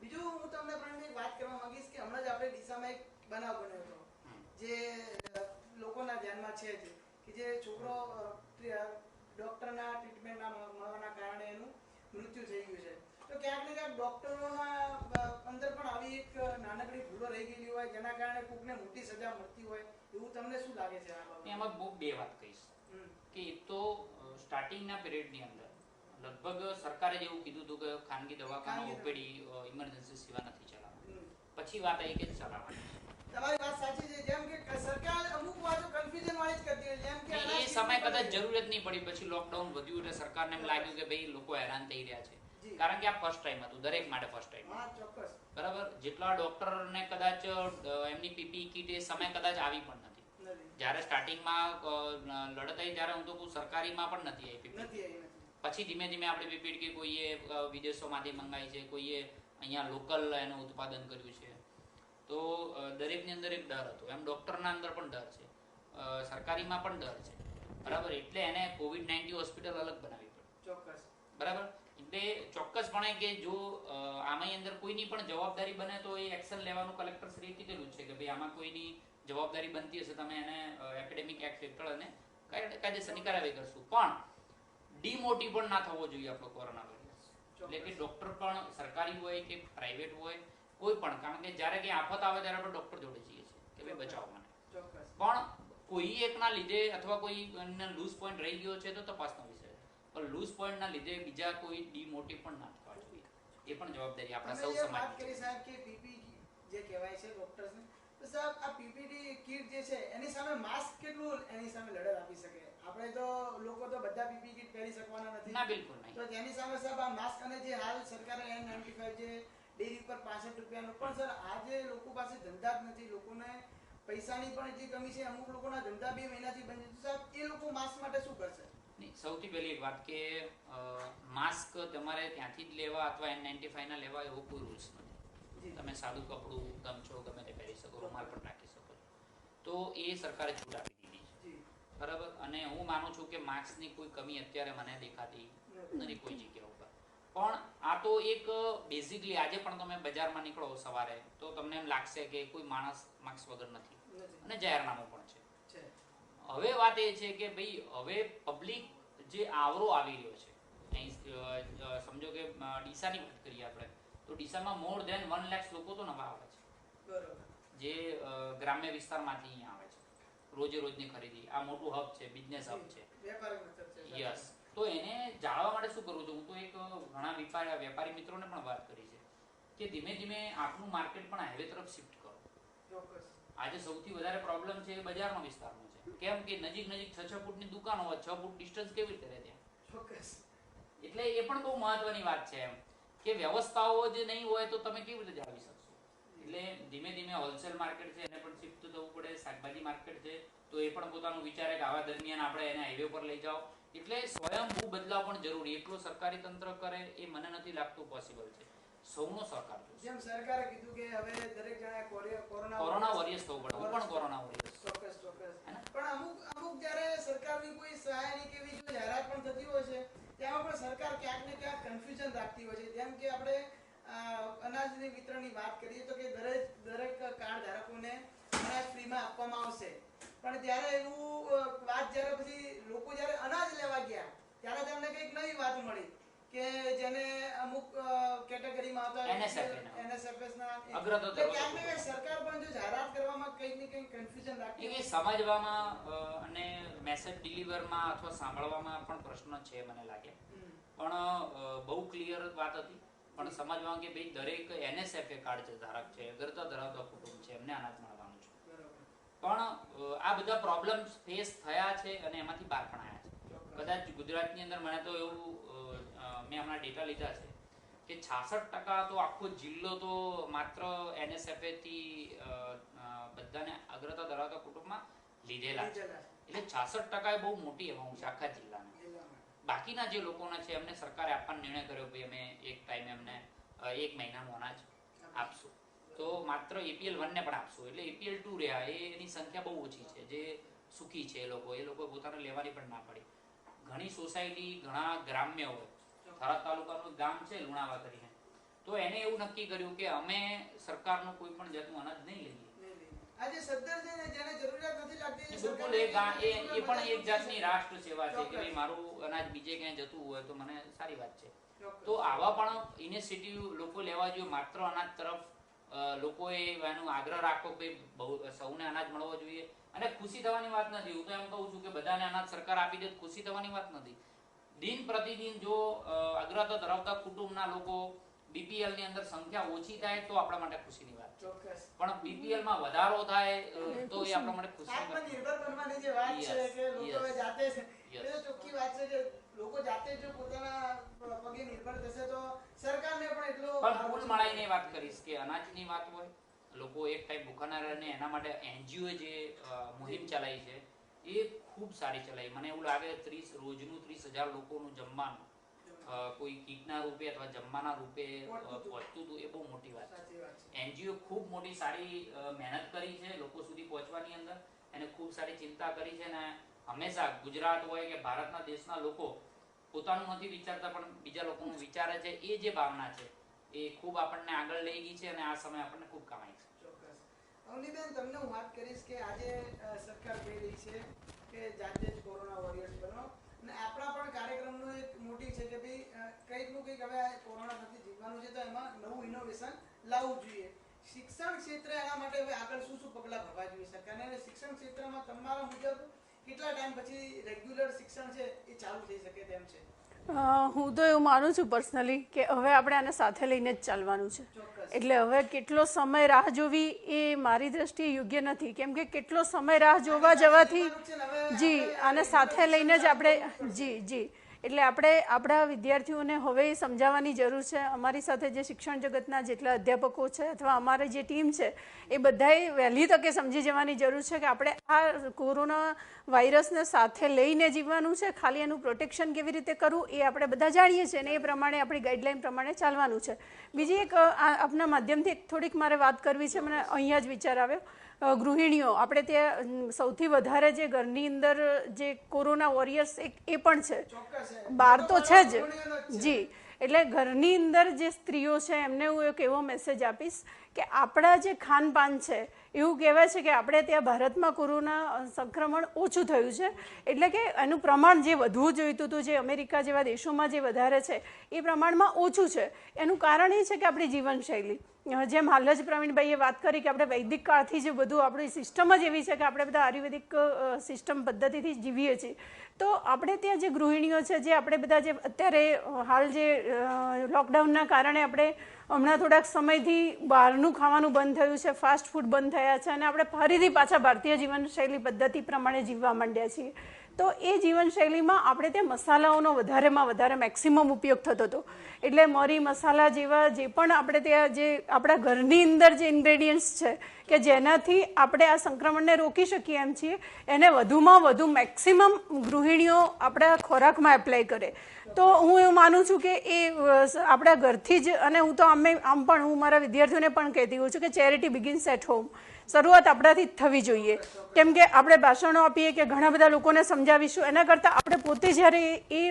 બીજું હું તમને પણ એક વાત કરવા માંગીશ કે હમણાં જ આપણે ડીસામાં એક બનાવ બન્યો હતો જે લોકોના ધ્યાનમાં છે જ, કે જે છોકરો ડોક્ટરના ટ્રીટમેન્ટ ના મળવાના કારણે એનું મૃત્યુ થઈ ગયું છે. તો ક્યાંક ને ક્યાંક ડોક્ટરોના અંદર પણ આવી એક નાનકડી ભૂલો રહી ગયેલી હોય જેના કારણે કોકને મોટી સજા મળતી હોય, એવું તમને શું લાગે છે આ બાબતે? એમાં બહુ બે વાત કહીશ કે એક તો સ્ટાર્ટિંગના પિરિયડની અંદર લગભગ સરકારે જ એવું કીધું હતું કે ખાનગી દવાખાના ઓપીડી ઇમરજન્સી સેવા નથી ચલાવવાની. પછી વાત આવી કે ચલાવવાની. તમારી વાત સાચી છે. જેમ કે સરકાર અમુક વાતો કન્ફ્યુઝન વાળી જ કરતી હોય, જેમ કે એ સમય કદાચ જરૂરત નહીં પડી, પછી લોકડાઉન વધ્યું એટલે સરકારને એમ લાગ્યું કે ભાઈ લોકો હેરાન થઈ રહ્યા છે, કારણ કે આ ફર્સ્ટ ટાઈમ હતું દરેક માટે, ફર્સ્ટ ટાઈમ. હા ચોક્કસ. બરાબર. જેટલા ડોક્ટરને કદાચ એમની પીપી કીટ એ સમય કદાચ આવી પણ નથી. જ્યારે સ્ટાર્ટિંગમાં લડત આવી ત્યારે હું તો કહું સરકારીમાં પણ નથી આવી પીપી. પછી ધીમે ધીમે આપણે પીપી કે કોઈએ વિદેશોમાંથી મંગાવી છે, કોઈએ અહીંયા લોકલ એનું ઉત્પાદન કર્યું છે. તો દરેકની અંદર એક ડર હતો, એમ ડોક્ટરના અંદર પણ ડર છે, સરકારીમાં પણ ડર છે. બરાબર. એટલે એને COVID-19 હોસ્પિટલ અલગ બનાવી પડી. ચોક્કસ. બરાબર. એટલે ચોક્કસપણે કે જો આમાં અંદર કોઈની પણ જવાબદારી બને તો એ એક્શન લેવાનું કલેક્ટર શ્રીએ કીધેલું છે કે ભાઈ આમાં કોઈની જવાબદારી બનતી હશે તમે એને એકેડેમિક એક્ટ હેઠળ અને કાયદેસરની કાર્યવાહી કરશું. પણ ડિમોટિવ પણ ના થવો જોઈએ આપણો કોરોના વાયરસ. એટલે કે ડોક્ટર પણ સરકારી હોય કે પ્રાઇવેટ હોય કોઈ પણ, કારણ કે જ્યારે કંઈ આફત આવે ત્યારે આપણે ડોક્ટર જોડે જઈએ છીએ કે ભાઈ બચાવો મને. પણ કોઈ એકના લીધે અથવા કોઈ લૂઝ પોઈન્ટ રહી ગયો છે તો તપાસનો વિષય, પણ લૂઝ પોઈન્ટના લીધે બીજા કોઈ ડિમોટિવ પણ ના થવા જોઈએ. એ પણ જવાબદારી આપણા સૌ સમાજની. વાત કરી સાહેબ કે પીપી જે કહેવાય છે ડોક્ટર્સને, તો સાહેબ આ પીપીડી કીટ જે છે એની સામે માસ્ક કેટલું એની સામે લડત આપી શકે? આપણે તો લોકો તો બધા પીપી કીટ પહેરી શકવાના નથી. ના, બિલકુલ નહીં. તો તેની સામે સાહેબ આ માસ્ક અને જે હાલ સરકારે N95 જે ડેરી પર 65 રૂપિયાનું, પણ સર આજે લોકો પાસે ધંધા જ નથી, લોકોને પૈસાની પણ એટલી કમી છે, અમુક લોકોના ધંધા 2 મહિનાથી બંધ છે. સાહેબ એ લોકો માસ્ક માટે શું કરશે? સૌથી પહેલી એક વાત કે માસ્ક તમારે ત્યાંથી જ લેવા અથવા N95 ના લેવા એવો કોઈ રૂલ્સ નથી. તમે સાદું કપડું, ગમછો ગમે તે પહેરી શકો, રૂમાલ પણ રાખી શકો. તો એ સરકારે છૂટ આપી દીધી છે. બરાબર. અને હું માનું છું કે માસ્કની કોઈ કમી અત્યારે મને દેખાતી નથી કોઈ જગ્યા ઉપર. પણ આ તો એક બેઝિકલી આજે પણ તમે બજારમાં નીકળો સવારે તો તમને એમ લાગશે કે કોઈ માણસ માસ્ક વગર નથી, અને જાહેરનામું પણ છે. હવે વાત એ છે કે ભાઈ હવે પબ્લિક જે આવરો આવી રહ્યો છે, અહીં સમજો કે ડીસાની વાત કરીએ આપણે તો ડીસામાં મોર ધેન 1 લાખ લોકો તો નવા આવે છે. બરોબર. જે ગ્રામ્ય વિસ્તારમાંથી અહીંયા આવે છે રોજે રોજની ખરીદી. આ મોટું હબ છે, બિઝનેસ હબ છે. યસ. તો એને જાળવવા માટે શું કરવું છે? હું તો એક ઘણા વેપારી મિત્રોને પણ વાત કરી છે કે ધીમે ધીમે આપણું માર્કેટ પણ હાઈવે તરફ શિફ્ટ કરો. ચોક્કસ. આજે સૌથી વધારે પ્રોબ્લેમ છે એ બજારનો વિસ્તારનો છે. કેમ કે નજીક 6 ફૂટની દુકાનો હોય, 6 ફૂટ ડિસ્ટન્સ કેવી રીતે રહે ત્યાં? ચોક્કસ. એટલે એ પણ બહુ મહત્વની વાત છે એમ કે વ્યવસ્થાઓ જે નહીં હોય તો તમે કેવી રીતે જાળવી શકશો? એટલે ધીમે ધીમે હોલસેલ માર્કેટ છે એને પણ શિફ્ટ થવું પડે. શાકભાજી માર્કેટ છે તો એ પણ પોતાનું વિચારે કે આવા દરમિયાન આપણે એને હાઈવે પર લઈ જાઓ. એટલે સ્વયંભૂ બદલાવ પણ જરૂરી. એટલું સરકારી તંત્ર કરે એ મને નથી લાગતું પોસિબલ છે. સૌનો સહકાર જોઈએ. જેમ સરકારે કીધું કે હવે દરેક જણાએ કોરોના વોરિયર્સ થવું પડે. હું પણ કોરોના વોરિયર્સ. ચોક્કસ. પણ અમુક જ્યારે સરકારની કોઈ સહાયની કે એવી જો જાહેરાત પણ થતી હોય છે તેમાં પણ સરકાર ક્યાંક ને ક્યાંક કન્ફ્યુઝન રાખતી હોય છે. જેમ કે આપણે અનાજની વિતરણની વાત કરીએ તો કે દરેક કાર્ડ ધારકોને અનાજ ફ્રીમાં આપવામાં આવશે, પણ ત્યારે એવું વાત જ્યારે પછી લોકો જ્યારે અનાજ લેવા ગયા ત્યારે તેમને કંઈક નવી વાત મળી કે જેને અમુક કેટેગરીમાં આવતા NSFS ના અગ્રતા એટલે ક્યાંક ને ક્યાંક સરકાર પણ જો જાહેરાત કરવામાં કંઈક ને કંઈક કન્ફ્યુઝન રાખતી એ સમજવામાં અને મેસેજ ડિલિવરમાં અથવા સાંભળવામાં પણ પ્રશ્ન છે મને લાગે. પણ બહુ ક્લિયર વાત હતી, પણ સમજવામાં કે ભાઈ દરેક NSFA કાર્ડ જે ધારક છે, અગ્રતા ધરાવતા કુટુંબ છે, એમને અનાજ મળવાનું છે. પણ આ બધા પ્રોબ્લેમ્સ ફેસ થયા છે અને એમાંથી બહાર પણ આવ્યા છે. કદાચ ગુજરાતની અંદર મને તો એવું મેં હમણાં ડેટા લીધા છે કે 66% તો આખો જિલ્લો તો માત્ર NSFA થી બધાને અગ્રતા ધરાવતા કુટુંબમાં લીધેલા છે. એટલે 66% એ બહુ મોટી અમાઉન્ટ છે આખા જિલ્લાની. બાકીના જે લોકોના છે એમને સરકારે આપવાનો નિર્ણય કર્યો ભાઈ અમે એક ટાઈમે એમને 1 મહિનાનું અનાજ આપશું. તો માત્ર APL 1 ને પણ આપશું. એટલે APL 2 રહ્યા એની સંખ્યા બહુ ઓછી છે જે સુખી છે. એ લોકો પોતાને લેવાની પણ ના પડી. ઘણી સોસાયટી, ઘણા ગ્રામ્ય હોય, થરાદ તાલુકાનું ગામ છે લુણાવા કરીને, તો એને એવું નક્કી કર્યું કે અમે સરકારનું કોઈ પણ જાતનું અનાજ નહીં લઈએ. આજે સદ્ધર છે ને જેને જરૂરિયાત નથી લાગતી બિલકુલ એ પણ એક જાતની રાષ્ટ્ર સેવા છે કે ભાઈ મારું અનાજ બીજે ક્યાંય જતું હોય તો મને સારી વાત છે. તો આવા પણ ઇનિશિયેટિવ લોકો લેવા જોઈએ. માત્ર અનાજ તરફ લોકોએ એનો આગ્રહ રાખવો કે સૌને અનાજ મળવો જોઈએ. અને ખુશી થવાની વાત નથી. હું તો એમ કહું છું કે બધાને અનાજ સરકાર આપી દે ખુશી થવાની વાત નથી. દિન પ્રતિદિન જો અગ્રતા ધરાવતા કુટુંબના લોકો BPL ની અંદર સંખ્યા ઓછી થાય તો આપણા માટે ખુશીની વાત છે. પણ BPL માં વધારો થાય તો એ આપણા માટે ખુશીની વાત છે. આત્મનિર્ભર બનવાની જે વાત છે કે લોકો જાતે એ ચોખ્ખી વાત છે કે લોકો જાતે જો પોતાના પગે નિર્ભર થશે તો સરકારને પણ એટલો. પણ કુલ મળીને વાત કરીશ કે અનાજની વાત હોય, લોકો એક ટાઈમ ભૂખા ના રહે, એના માટે NGO જે મુહિમ ચલાવી છે એ ખૂબ સારી ચલાવી. મને એવું લાગે રોજનું 30,000 લોકોનું જમવાનું કોઈ કીટના રૂપે અથવા જમવાના રૂપે પહોંચતું હતું. એ બહુ મોટી વાત છે. NGO ખૂબ મોટી સારી મહેનત કરી છે લોકો સુધી પહોંચવાની અંદર, એને ખૂબ સારી ચિંતા કરી છે. અને હંમેશા ગુજરાત હોય કે ભારતના દેશના લોકો પોતાનું નથી વિચારતા પણ બીજા લોકોનું વિચારે છે. એ જે ભાવના છે એ ખૂબ આપણને આગળ લઈ ગઈ છે અને આ સમય આપણને ખૂબ કામ આવી છે. ચોક્કસ. અવનીબેન, તમને હું વાત કરીશ કે આજે સરકાર કહી રહી છે કે જાતે જ કોરોના વોરિયર્સ બનો, અને આપણા પણ કાર્યક્રમનું એક મોટી છે કે ભાઈ કંઈકનું કંઈક હવે કોરોનાથી જીતવાનું છે તો એમાં નવું ઇનોવેશન લાવવું જોઈએ. શિક્ષણ ક્ષેત્રે એના માટે હવે આગળ શું પગલાં ભરવા જોઈએ સરકારને? અને શિક્ષણ ક્ષેત્રમાં તમારા મુજબ કેટલા ટાઈમ પછી રેગ્યુલર શિક્ષણ છે એ ચાલુ થઈ શકે તેમ છે? હું તો એવું માનું છું પર્સનલી કે હવે આપણે આને સાથે લઈને જ ચાલવાનું છે. એટલે હવે કેટલો સમય રાહ જોવી એ મારી દ્રષ્ટિએ યોગ્ય નથી. કેમ કે કેટલો સમય રાહ જોવા જવાથી આને સાથે લઈને જ આપણે એટલે આપણે આપણા વિદ્યાર્થીઓને હવે સમજાવવાની જરૂર છે. અમારી સાથે જે શિક્ષણ જગતના જેટલા અધ્યાપકો છે અથવા અમારી જે ટીમ છે એ બધાએ વહેલી તકે સમજી જવાની જરૂર છે કે આપણે આ કોરોના વાયરસને સાથે લઈને જીવવાનું છે. ખાલી એનું પ્રોટેક્શન કેવી રીતે કરવું એ આપણે બધા જાણીએ છીએ અને એ પ્રમાણે આપણી ગાઈડલાઈન પ્રમાણે ચાલવાનું છે. બીજી એક આપના માધ્યમથી થોડીક મારે વાત કરવી છે. મને અહીંયા જ વિચાર આવ્યો. ગૃહિણીઓ, આપણે ત્યાં સૌથી વધારે જે ઘરની અંદર જે કોરોના વોરિયર્સ એ પણ છે, બહાર તો છે જ. એટલે ઘરની અંદર જે સ્ત્રીઓ છે એમને હું એક એવો મેસેજ આપીશ કે આપણા જે ખાનપાન છે એવું કહેવાય છે કે આપણે ત્યાં ભારતમાં કોરોના સંક્રમણ ઓછું થયું છે. એટલે કે એનું પ્રમાણ જે વધવું જોઈતું હતું, જે અમેરિકા જેવા દેશોમાં જે વધારે છે એ પ્રમાણમાં ઓછું છે. એનું કારણ એ છે કે આપણી જીવનશૈલી, જેમ હાલ જ પ્રવીણભાઈએ વાત કરી કે આપણે વૈદિક કાળથી જે બધું આપણી સિસ્ટમ જ એવી છે કે આપણે બધા આયુર્વેદિક સિસ્ટમ પદ્ધતિથી જીવીએ છીએ. તો આપણે ત્યાં જે ગૃહિણીઓ છે, જે આપણે બધા જે અત્યારે હાલ જે લોકડાઉનના કારણે આપણે હમણાં થોડાક સમયથી બહારનું ખાવાનું બંધ થયું છે, ફાસ્ટ ફૂડ બંધ થયા છે અને આપણે ફરીથી પાછા ભારતીય જીવનશૈલી પદ્ધતિ પ્રમાણે જીવવા માંડ્યા છીએ. તો એ જીવનશૈલીમાં આપણે ત્યાં મસાલાઓનો વધારેમાં વધારે મેક્સિમમ ઉપયોગ થતો હતો. એટલે મરી મસાલા જેવા જે પણ આપણે ત્યાં જે આપણા ઘરની અંદર જે ઇન્ગ્રેડિયન્ટ્સ છે કે જેનાથી આપણે આ સંક્રમણને રોકી શકીએ એમ છીએ, એને વધુમાં વધુ મેક્સિમમ ગૃહિણીઓ આપણા ખોરાકમાં એપ્લાય કરે. તો હું એવું માનું છું કે એ આપણા ઘરથી જ, અને હું તો આમ પણ હું મારા વિદ્યાર્થીઓને પણ કહેતી હોઉં છું કે ચેરિટી બિગિન્સ એટ હોમ. શરૂઆત આપણાથી જ થવી જોઈએ. કેમ કે આપણે ભાષણો આપીએ કે ઘણા બધા લોકોને સમજાવીશું, એના કરતાં આપણે પોતે જ્યારે એ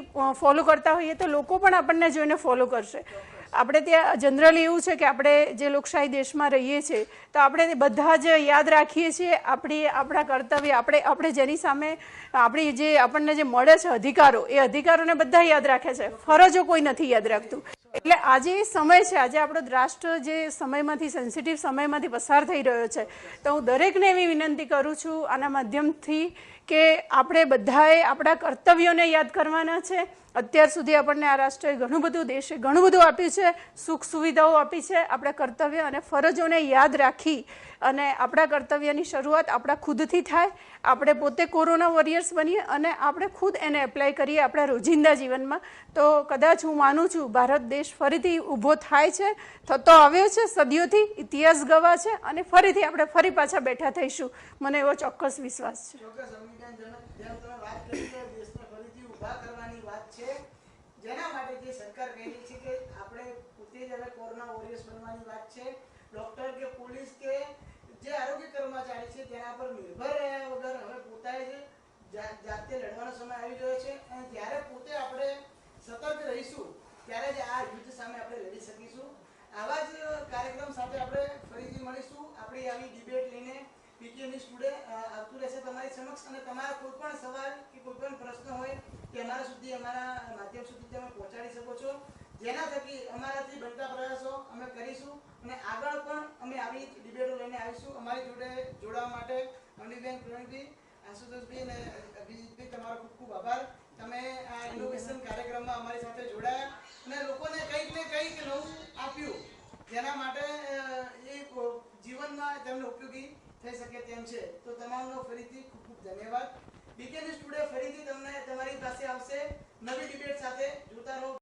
ફોલો કરતા હોઈએ તો લોકો પણ આપણને જોઈને ફોલો કરશે. આપણે ત્યાં જનરલી એવું છે કે આપણે જે લોકશાહી દેશમાં રહીએ છીએ તો આપણે બધા જ યાદ રાખીએ છીએ આપણા કર્તવ્ય, આપણે જેની સામે આપણને જે મળે છે અધિકારો, એ અધિકારોને બધા યાદ રાખે છે, ફરજો કોઈ નથી યાદ રાખતું. એટલે આજે એ સમય છે, આજે આપણો રાષ્ટ્ર જે સમયમાંથી, સેન્સિટિવ સમયમાંથી પસાર થઈ રહ્યો છે, તો હું દરેકને એવી વિનંતી કરું છું આના માધ્યમથી કે આપણે બધાએ આપણા કર્તવ્યોને યાદ કરવાના છે. અત્યાર સુધી આપણને આ રાષ્ટ્રએ ઘણું બધું, દેશે ઘણું બધું આપ્યું છે, સુખ સુવિધાઓ આપી છે. આપણા કર્તવ્ય અને ફરજોને યાદ રાખી અને આપણા કર્તવ્યની શરૂઆત આપણા ખુદથી થાય. આપણે પોતે કોરોના વોરિયર્સ બનીએ અને આપણે ખુદ એને એપ્લાય કરીએ આપણા રોજિંદા જીવનમાં. તો કદાચ હું માનું છું ભારત દેશ ફરીથી ઊભો થાય છે, થતો આવ્યો છે સદીઓથી, ઇતિહાસ ગવા છે અને ફરીથી આપણે ફરી પાછા બેઠા થઈશું, મને એવો ચોક્કસ વિશ્વાસ છે. જેના માટે જે સરકાર કહી રહી છે કે આપણે પોતે જ હવે કોરોના વોરિયર્સ બનવાની વાત છે. ડોક્ટર કે પોલીસ કે જે આરોગ્ય કર્મચારી છે તેના પર નિર્ભર રહ્યા વગર હવે પોતાએ જ જાતે લડવાનો સમય આવી રહ્યો છે. અને જ્યારે પોતે આપણે સતર્ક રહીશું ત્યારે જ આ યુદ્ધ સામે આપણે લડી શકીશું. આવા જ કાર્યક્રમ સાથે આપણે ફરીથી મળીશું. આપણી આવી ડિબેટ લઈને પીકે ન્યૂઝ ટુડે આવતું રહેશે તમારી સમક્ષ. અને તમારા કોઈ પણ સવાલ કે કોઈ પણ પ્રશ્ન હોય તે અમારા સુધી, અમારા માધ્યમ સુધી તમે પહોંચાડી શકો છો, જેના થકી અમારાથી બનતા પ્રયાસો અમે કરીશું. અને આગળ પણ અમે આવી ડિબેટો લઈને આવીશું. અમારી જોડે જોડાવા માટે અનિલબેન, પ્રવીણભાઈ, આશુતોષભાઈ અને અભિજીતભાઈ, તમારો ખૂબ ખૂબ આભાર. તમે આ ઇનોવેશન કાર્યક્રમમાં અમારી સાથે જોડાયા અને લોકોને કંઈક ને કંઈક નવું આપ્યું, જેના માટે એ જીવનમાં તેમને ઉપયોગી થઈ શકે તેમ છે. તો તમામનો ફરીથી ખૂબ